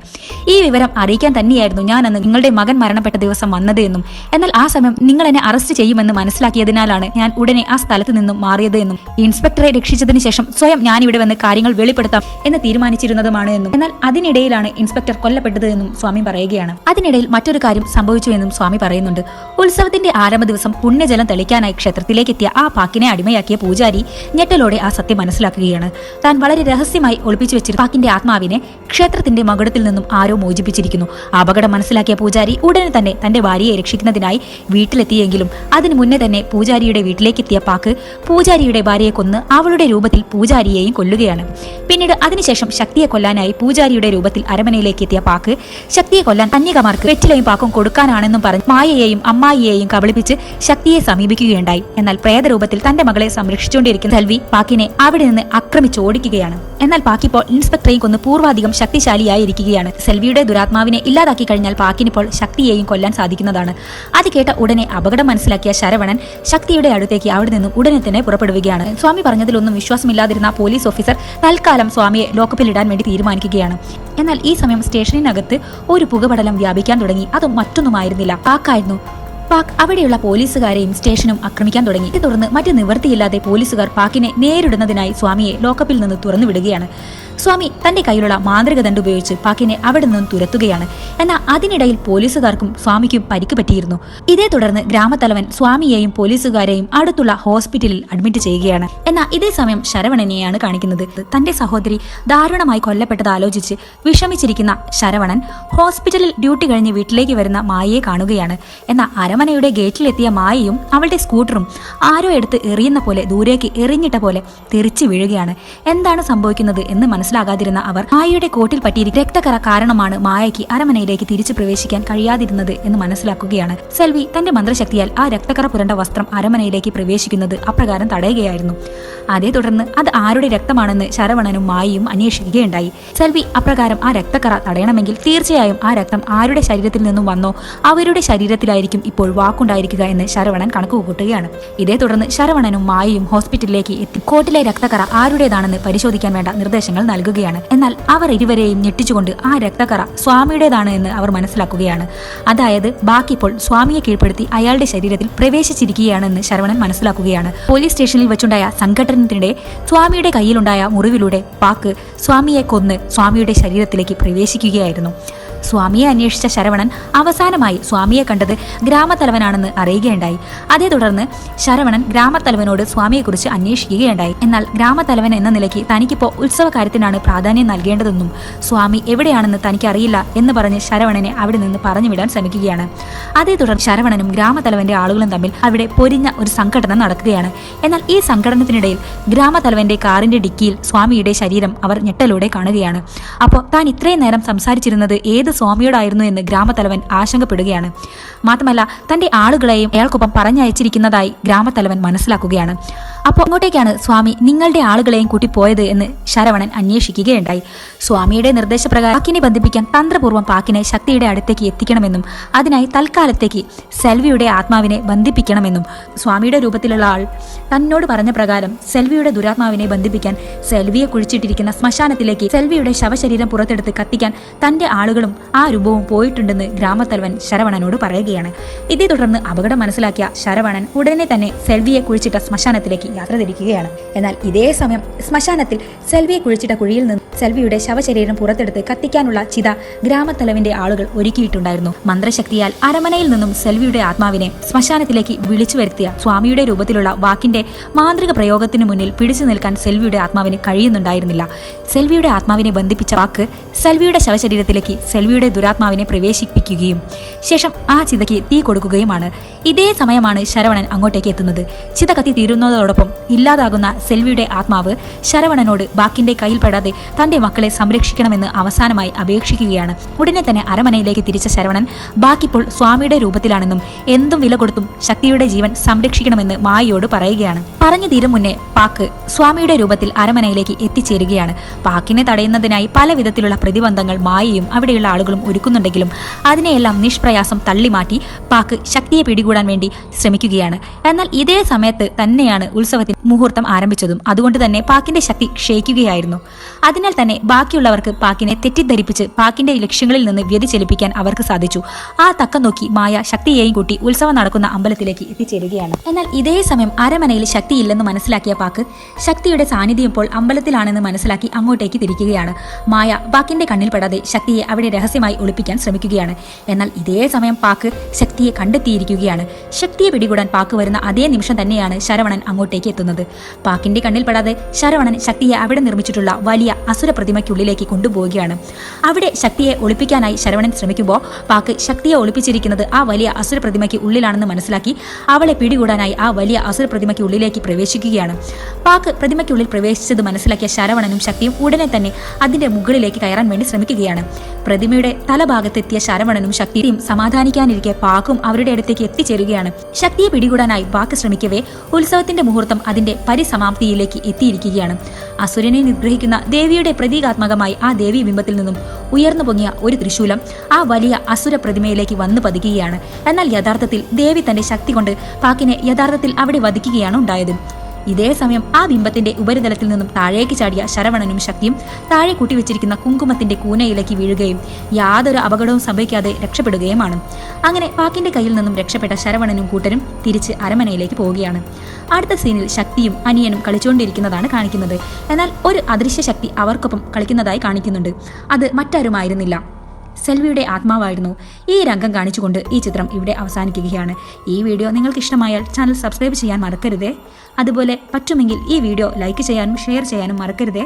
ഈ വിവരം അറിയിക്കാൻ തന്നെയായിരുന്നു ഞാൻ അന്ന് നിങ്ങളുടെ മകൻ മരണപ്പെട്ട ദിവസം വന്നത് എന്നും, എന്നാൽ ആ സമയം നിങ്ങൾ എന്നെ അറസ്റ്റ് ചെയ്യുമെന്ന് മനസ്സിലാക്കിയതിനാലാണ് ഞാൻ ഉടനെ ആ സ്ഥലത്ത് നിന്നും മാറിയത് എന്നും, ഇൻസ്പെക്ടറെ രക്ഷിച്ചതിന് ശേഷം സ്വയം ഞാൻ ഇവിടെ വന്ന് കാര്യങ്ങൾ വെളിപ്പെടുത്താം എന്ന് തീരുമാനിച്ചിരുന്നതുമാണ് എന്നും, എന്നാൽ അതിനിടയിലാണ് ഇൻസ്പെക്ടർ കൊല്ലപ്പെട്ടത് എന്നും സ്വാമി പറയുകയാണ്. അതിനിടയിൽ മറ്റൊരു കാര്യം സംഭവിച്ചു എന്നും സ്വാമി പറയുന്നുണ്ട്. ഉത്സവത്തിന്റെ ആരംഭ ദിവസം പുണ്യജലം തെളിക്കാനായി ക്ഷേത്രത്തിലേക്ക് എത്തിയ ആ പാക്കിനെ അടിമയാക്കിയ പൂജാരി ഞെട്ടലോടെ ആ സത്യം മനസ്സിലാക്കുകയാണ്. താൻ വളരെ രഹസ്യമായി ഒളിപ്പിച്ചു വെച്ചിരുന്ന പാക്കിന്റെ ആത്മാവിനെ ക്ഷേത്രത്തിന്റെ മകുടത്തിൽ നിന്നും ആരോ മോചിപ്പിച്ചിരിക്കുന്നു. അപകടം മനസ്സിലാക്കിയ പൂജാരി ഉടനെ തന്നെ തന്റെ ഭാര്യയെ രക്ഷിക്കുന്നതിനായി വീട്ടിലെത്തിയെങ്കിലും അതിനു മുന്നേ തന്നെ പൂജാരിയുടെ വീട്ടിലേക്ക് എത്തിയ പാക് പൂജാരിയുടെ ഭാര്യയെ കൊന്ന് അവളുടെ രൂപത്തിൽ പൂജാരിയെയും കൊല്ലുകയാണ്. പിന്നീട് അതിനുശേഷം ശക്തിയെ കൊല്ലാനായി പൂജാരിയുടെ രൂപത്തിൽ അരമനയിലേക്ക് എത്തിയ പാക് ശക്തിയെ കൊല്ലാൻ കന്യകമാർക്ക് വെറ്റിലയും പാക്കും കൊടുക്കാനാണെന്നും പറഞ്ഞ് മായയെയും അമ്മായിയെയും കബളിപ്പിച്ച് ശക്തിയെ സമീപിക്കുകയുണ്ടായി. എന്നാൽ പ്രേതരൂപത്തിൽ തന്റെ മകളെ സംരക്ഷിച്ചുകൊണ്ടിരിക്കുന്ന സെൽവി പാക്കിനെ അവിടെ നിന്ന് ആക്രമിച്ചോടിക്കുകയാണ്. എന്നാൽ പാക് ഇപ്പോൾ ഇൻസ്പെക്ടറെയും കൊന്ന് പൂർവാധികം ശക്തിശാലിയായിരിക്കുകയാണ്. സെൽവിയുടെ ദുരാത്മാവിനെ ഇല്ലാതാക്കി കഴിഞ്ഞാൽ പാക്കിനിപ്പോൾ ശക്തിയെയും കൊല്ലാൻ സാധിക്കുന്നതാണ്. അത് കേട്ട ഉടനെ അപകടം മനസ്സിലാക്കിയ ശരവണൻ ശക്തിയുടെ അടുത്തേക്ക് അവിടെ നിന്നും ഉടനെ തന്നെ പുറപ്പെടുകയാണ്. സ്വാമി പറഞ്ഞതിലൊന്നും വിശ്വാസമില്ലാതിരുന്ന പോലീസ് ഓഫീസർ തൽക്കാലം സ്വാമിയെ ലോക്കപ്പിലിടാൻ വേണ്ടി തീരുമാനിക്കുകയാണ്. എന്നാൽ ഈ സമയം സ്റ്റേഷനിനകത്ത് ഒരു പുകപടലം വ്യാപിക്കാൻ തുടങ്ങി. അതും മറ്റൊന്നുമായിരുന്നില്ല, പാക്കായിരുന്നു. പാക് അവിടെയുള്ള പോലീസുകാരെയും സ്റ്റേഷനും ആക്രമിക്കാൻ തുടങ്ങി. ഇതേ തുടർന്ന് മറ്റ് നിവൃത്തിയില്ലാതെ പോലീസുകാർ പാക്കിനെ നേരിടുന്നതിനായി സ്വാമിയെ ലോക്കപ്പിൽ നിന്ന് തുറന്നു വിടുകയാണ്. സ്വാമി തന്റെ കയ്യിലുള്ള മാന്ത്രിക ദണ്ഡ് ഉപയോഗിച്ച് പാക്കിനെ അവിടെ നിന്നും തുരത്തുകയാണ്. എന്നാൽ അതിനിടയിൽ പോലീസുകാർക്കും സ്വാമിക്കും പരിക്ക് പറ്റിയിരുന്നു. ഇതേ തുടർന്ന് ഗ്രാമത്തലവൻ സ്വാമിയെയും പോലീസുകാരെയും അടുത്തുള്ള ഹോസ്പിറ്റലിൽ അഡ്മിറ്റ് ചെയ്യുകയാണ്. എന്നാൽ ഇതേ സമയം ശരവണനെയാണ് കാണിക്കുന്നത്. തന്റെ സഹോദരി ദാരുണമായി കൊല്ലപ്പെട്ടത് ആലോചിച്ച് വിഷമിച്ചിരിക്കുന്ന ശരവണൻ ഹോസ്പിറ്റലിൽ ഡ്യൂട്ടി കഴിഞ്ഞ് വീട്ടിലേക്ക് വരുന്ന മായയെ കാണുകയാണ്. എന്നാൽ അരമനയുടെ ഗേറ്റിലെത്തിയ മായയും അവളുടെ സ്കൂട്ടറും ആരോ എടുത്ത് എറിയുന്ന പോലെ ദൂരേക്ക് എറിഞ്ഞിട്ട പോലെ തെറിച്ചു വീഴുകയാണ്. എന്താണ് സംഭവിക്കുന്നത് എന്ന് മനസ്സിലാകാതിരുന്ന അവർ മായയുടെ കോട്ടിൽ പറ്റിയിരിക്കുന്ന രക്തക്കറ കാരണമാണ് മായയ്ക്ക് അരമനയിലേക്ക് തിരിച്ചു പ്രവേശിക്കാൻ കഴിയാതിരുന്നത് എന്ന് മനസ്സിലാക്കുകയാണ്. സെൽവി തന്റെ മന്ത്രശക്തിയാൽ ആ രക്തക്കറ പുരണ്ട വസ്ത്രം അരമനയിലേക്ക് പ്രവേശിക്കുന്നത് അപ്രകാരം തടയുകയായിരുന്നു. അതേ തുടർന്ന് അത് ആരുടെ രക്തമാണെന്ന് ശരവണനും മായയും അന്വേഷിക്കുകയുണ്ടായി. സെൽവി അപ്രകാരം ആ രക്തക്കറ തടയണമെങ്കിൽ തീർച്ചയായും ആ രക്തം ആരുടെ ശരീരത്തിൽ നിന്നും വന്നോ അവരുടെ ശരീരത്തിലായിരിക്കും ഇപ്പോൾ വാക്കുണ്ടായിരിക്കുക എന്ന് ശരവണൻ കണക്ക് കൂട്ടുകയാണ്. ഇതേ തുടർന്ന് ശരവണനും മായയും ഹോസ്പിറ്റലിലേക്ക് എത്തി കോട്ടിലെ രക്തക്കറ ആരുടേതാണെന്ന് പരിശോധിക്കാൻ വേണ്ട നിർദ്ദേശങ്ങൾ നൽകി. നൽകുകയാണ്. എന്നാൽ അവർ ഇരുവരെയും ഞെട്ടിച്ചുകൊണ്ട് ആ രക്തക്കറ സ്വാമിയുടേതാണ് എന്ന് അവർ മനസ്സിലാക്കുകയാണ്. അതായത് ബാക്കി ഇപ്പോൾ സ്വാമിയെ കീഴ്പ്പെടുത്തി അയാളുടെ ശരീരത്തിൽ പ്രവേശിച്ചിരിക്കുകയാണെന്ന് ശരവണൻ മനസ്സിലാക്കുകയാണ്. പോലീസ് സ്റ്റേഷനിൽ വെച്ചുണ്ടായ സംഘട്ടനത്തിനിടെ സ്വാമിയുടെ കയ്യിലുണ്ടായ മുറിവിലൂടെ പാക്ക് സ്വാമിയെ കൊന്ന് സ്വാമിയുടെ ശരീരത്തിലേക്ക് പ്രവേശിക്കുകയായിരുന്നു. സ്വാമിയെ അന്വേഷിച്ച ശരവണൻ അവസാനമായി സ്വാമിയെ കണ്ടത് ഗ്രാമത്തലവനാണെന്ന് അറിയുകയുണ്ടായി. അതേ തുടർന്ന് ശരവണൻ ഗ്രാമത്തലവനോട് സ്വാമിയെക്കുറിച്ച് അന്വേഷിക്കുകയുണ്ടായി. എന്നാൽ ഗ്രാമത്തലവൻ എന്ന നിലയ്ക്ക് തനിക്കിപ്പോൾ ഉത്സവ കാര്യത്തിനാണ് പ്രാധാന്യം നൽകേണ്ടതെന്നും സ്വാമി എവിടെയാണെന്ന് തനിക്കറിയില്ല എന്ന് പറഞ്ഞ് ശരവണനെ അവിടെ നിന്ന് പറഞ്ഞുവിടാൻ ശ്രമിക്കുകയാണ്. അതേ തുടർന്ന് ശരവണനും ഗ്രാമത്തലവന്റെ ആളുകളും തമ്മിൽ അവിടെ പൊരിഞ്ഞ ഒരു സംഘടന നടക്കുകയാണ്. എന്നാൽ ഈ സംഘടനത്തിനിടയിൽ ഗ്രാമത്തലവന്റെ കാറിന്റെ ഡിക്കിയിൽ സ്വാമിയുടെ ശരീരം അവർ ഞെട്ടലോടെ കാണുകയാണ്. അപ്പോൾ താൻ ഇത്രയും നേരം സംസാരിച്ചിരുന്നത് ഏത് സ്വാമിയോടായിരുന്നു എന്ന് ഗ്രാമത്തലവൻ ആശങ്കപ്പെടുകയാണ്. മാത്രമല്ല തന്റെ ആളുകളെയും അയാൾക്കൊപ്പം പറഞ്ഞയച്ചിരിക്കുന്നതായി ഗ്രാമത്തലവൻ മനസ്സിലാക്കുകയാണ്. അപ്പോൾ അങ്ങോട്ടേക്കാണ് സ്വാമി നിങ്ങളുടെ ആളുകളെയും കൂട്ടി പോയത് എന്ന് ശരവണൻ അന്വേഷിക്കുകയുണ്ടായി. സ്വാമിയുടെ നിർദ്ദേശപ്രകാരം പാക്കിനെ ബന്ധിപ്പിക്കാൻ തന്ത്രപൂർവ്വം പാക്കിനെ ശക്തിയുടെ അടുത്തേക്ക് എത്തിക്കണമെന്നും അതിനായി തൽക്കാലത്തേക്ക് സെൽവിയുടെ ആത്മാവിനെ ബന്ധിപ്പിക്കണമെന്നും സ്വാമിയുടെ രൂപത്തിലുള്ള ആൾ തന്നോട് പറഞ്ഞ പ്രകാരം സെൽവിയുടെ ദുരാത്മാവിനെ ബന്ധിപ്പിക്കാൻ സെൽവിയെ കുഴിച്ചിട്ടിരിക്കുന്ന ശ്മശാനത്തിലേക്ക് സെൽവിയുടെ ശവശരീരം പുറത്തെടുത്ത് കത്തിക്കാൻ തന്റെ ആളുകളും ആ രൂപവും പോയിട്ടുണ്ടെന്ന് ഗ്രാമത്തലവൻ ശരവണനോട് പറയുകയാണ്. ഇതേ തുടർന്ന് അപകടം മനസ്സിലാക്കിയ ശരവണൻ ഉടനെ തന്നെ സെൽവിയെ കുഴിച്ചിട്ട ശ്മശാനത്തിലേക്ക് യാത്ര തിരിക്കുകയാണ്. എന്നാൽ ഇതേ സമയം ശ്മശാനത്തിൽ സെൽവിയെ കുഴിച്ചിട്ട കുഴിയിൽ നിന്ന് സെൽവിയുടെ ശവശരീരം പുറത്തെടുത്ത് കത്തിക്കാനുള്ള ചിത ഗ്രാമത്തലവന്റെ ആളുകൾ ഒരുക്കിയിട്ടുണ്ടായിരുന്നു. മന്ത്രശക്തിയാൽ അരമനയിൽ നിന്നും സെൽവിയുടെ ആത്മാവിനെ ശ്മശാനത്തിലേക്ക് വിളിച്ചു വരുത്തിയ സ്വാമിയുടെ രൂപത്തിലുള്ള വാക്കിന്റെ മാന്ത്രിക പ്രയോഗത്തിന് മുന്നിൽ പിടിച്ചു നിൽക്കാൻ സെൽവിയുടെ ആത്മാവിന് കഴിയുന്നുണ്ടായിരുന്നില്ല. സെൽവിയുടെ ആത്മാവിനെ ബന്ധിപ്പിച്ച വാക്ക് സെൽവിയുടെ ശവശരീരത്തിലേക്ക് സെൽവിയുടെ ദുരാത്മാവിനെ പ്രവേശിപ്പിക്കുകയും ശേഷം ആ ചിതയ്ക്ക് തീ കൊടുക്കുകയുമാണ്. ഇതേ സമയമാണ് ശരവണൻ അങ്ങോട്ടേക്ക് എത്തുന്നത്. ചിത കത്തി തീരുന്നതോടൊപ്പം ഇല്ലാതാകുന്ന സെൽവിയുടെ ആത്മാവ് ശരവണനോട് ബാക്കിന്റെ കയ്യിൽപ്പെടാതെ തന്റെ മക്കളെ സംരക്ഷിക്കണമെന്ന് അവസാനമായി അപേക്ഷിക്കുകയാണ്. ഉടനെ തന്നെ അരമനയിലേക്ക് തിരിച്ച ശരവണൻ ബാക്കിപ്പോൾ സ്വാമിയുടെ രൂപത്തിലാണെന്നും എന്തും വില കൊടുത്തും ശക്തിയുടെ ജീവൻ സംരക്ഷിക്കണമെന്ന് മായയോട് പറയുകയാണ്. പറഞ്ഞു തീരും മുന്നേ പാക്ക് സ്വാമിയുടെ രൂപത്തിൽ അരമനയിലേക്ക് എത്തിച്ചേരുകയാണ്. പാക്കിനെ തടയുന്നതിനായി പല വിധത്തിലുള്ള പ്രതിബന്ധങ്ങൾ മായയും അവിടെയുള്ള ആളുകളും ഒരുക്കുന്നുണ്ടെങ്കിലും അതിനെയെല്ലാം നിഷ്പ്രയാസം തള്ളിമാറ്റി പാക്ക് ശക്തിയെ പിടികൂടാൻ വേണ്ടി ശ്രമിക്കുകയാണ്. എന്നാൽ ഇതേ സമയത്ത് തന്നെയാണ് ഉത്സവത്തിന് മുഹൂർത്തം ആരംഭിച്ചതും. അതുകൊണ്ട് തന്നെ പാക്കിന്റെ ശക്തി ക്ഷയിക്കുകയായിരുന്നു. അതിനാൽ തന്നെ ബാക്കിയുള്ളവർക്ക് പാക്കിനെ തെറ്റിദ്ധരിപ്പിച്ച് പാക്കിന്റെ ലക്ഷ്യങ്ങളിൽ നിന്ന് വ്യതിചലിപ്പിക്കാൻ അവർക്ക് സാധിച്ചു. ആ തക്കം നോക്കി മായ ശക്തിയെയും കൂട്ടി ഉത്സവം നടക്കുന്ന അമ്പലത്തിലേക്ക് എത്തിച്ചേരുകയാണ്. എന്നാൽ ഇതേ സമയം അരമനയിൽ ശക്തിയില്ലെന്ന് മനസ്സിലാക്കിയ പാക്ക് ശക്തിയുടെ സാന്നിധ്യം ഇപ്പോൾ അമ്പലത്തിലാണെന്ന് മനസ്സിലാക്കി അങ്ങോട്ടേക്ക് തിരിക്കുകയാണ്. മായ പാക്കിന്റെ കണ്ണിൽപ്പെടാതെ ശക്തിയെ അവിടെ രഹസ്യമായി ഒളിപ്പിക്കാൻ ശ്രമിക്കുകയാണ്. എന്നാൽ ഇതേ സമയം പാക്ക് ശക്തിയെ കണ്ടെത്തിയിരിക്കുകയാണ്. ശക്തിയെ പിടികൂടാൻ പാക്ക് വരുന്ന അതേ നിമിഷം തന്നെയാണ് ശരവണൻ അങ്ങോട്ടേക്ക് എത്തുന്നത്. പാക്കിന്റെ കണ്ണിൽപ്പെടാതെ ശരവണൻ ശക്തിയെ അവിടെ നിർമ്മിച്ചിട്ടുള്ള വലിയ അസുര പ്രതിമയ്ക്കുള്ളിലേക്ക് കൊണ്ടുപോവുകയാണ്. അവിടെ ശക്തിയെ ഒളിപ്പിക്കാനായി ശരവണൻ ശ്രമിക്കുമ്പോൾ പാക്ക് ശക്തിയെ ഒളിപ്പിച്ചിരിക്കുന്നത് ആ വലിയ അസുര പ്രതിമയ്ക്ക് ഉള്ളിലാണെന്ന് മനസ്സിലാക്കി അവളെ പിടികൂടാനായി ആ വലിയ അസുര പ്രതിമയ്ക്ക് ഉള്ളിലേക്ക് പ്രവേശിക്കുകയാണ്. പാക്ക് പ്രതിമയ്ക്കുള്ളിൽ പ്രവേശിച്ചത് മനസ്സിലാക്കിയ ശരവണനും ശക്തിയും ഉടനെ തന്നെ അതിന്റെ മുകളിലേക്ക് കയറാൻ വേണ്ടി ശ്രമിക്കുകയാണ്. പ്രതിമയുടെ തലഭാഗത്തെത്തിയ ശരവണനും ശക്തിയും സമാധാനിക്കാനിരിക്കെ പാക്കും അവരുടെ അടുത്തേക്ക് എത്തിച്ചേരുകയാണ്. ശക്തിയെ പിടികൂടാനായി പാക്ക് ശ്രമിക്കവേ ഉത്സവത്തിന്റെ മുഹൂർത്തം അതിന്റെ പരിസമാപ്തിയിലേക്ക് എത്തിയിരിക്കുകയാണ്. അസുരനെ നിഗ്രഹിക്കുന്ന ദേവിയുടെ പ്രതീകാത്മകമായി ആ ദേവീ ബിംബത്തിൽ നിന്നും ഉയർന്നു പൊങ്ങിയ ഒരു ത്രിശൂലം ആ വലിയ അസുര പ്രതിമയിലേക്ക് വന്നു പതിക്കുകയാണ്. എന്നാൽ യഥാർത്ഥത്തിൽ ദേവി തന്റെ ശക്തി കൊണ്ട് പാക്കിനെ യഥാർത്ഥത്തിൽ അവിടെ വധിക്കുകയാണ് ഉണ്ടായത്. ഇതേ സമയം ആ ബിംബത്തിന്റെ ഉപരിതലത്തിൽ നിന്നും താഴേക്ക് ചാടിയ ശരവണനും ശക്തിയും താഴെ കൂട്ടിവെച്ചിരിക്കുന്ന കുങ്കുമത്തിന്റെ കൂനയിലേക്ക് വീഴുകയും യാതൊരു അപകടവും സംഭവിക്കാതെ രക്ഷപ്പെടുകയുമാണ്. അങ്ങനെ പാക്കിന്റെ കയ്യിൽ നിന്നും രക്ഷപ്പെട്ട ശരവണനും കൂട്ടരും തിരിച്ച് അരമനയിലേക്ക് പോവുകയാണ്. അടുത്ത സീനിൽ ശക്തിയും അനിയനും കളിച്ചുകൊണ്ടിരിക്കുന്നതാണ് കാണിക്കുന്നത്. എന്നാൽ ഒരു അദൃശ്യ ശക്തി അവർക്കൊപ്പം കളിക്കുന്നതായി കാണിക്കുന്നുണ്ട്. അത് മറ്റാരുമായിരുന്നില്ല, സെൽവിയുടെ ആത്മാവായിരുന്നു. ഈ രംഗം കാണിച്ചുകൊണ്ട് ഈ ചിത്രം ഇവിടെ അവസാനിക്കുകയാണ്. ഈ വീഡിയോ നിങ്ങൾക്ക് ഇഷ്ടമായാൽ ചാനൽ സബ്സ്ക്രൈബ് ചെയ്യാൻ മറക്കരുതേ. അതുപോലെ പറ്റുമെങ്കിൽ ഈ വീഡിയോ ലൈക്ക് ചെയ്യാനും ഷെയർ ചെയ്യാനും മറക്കരുതേ.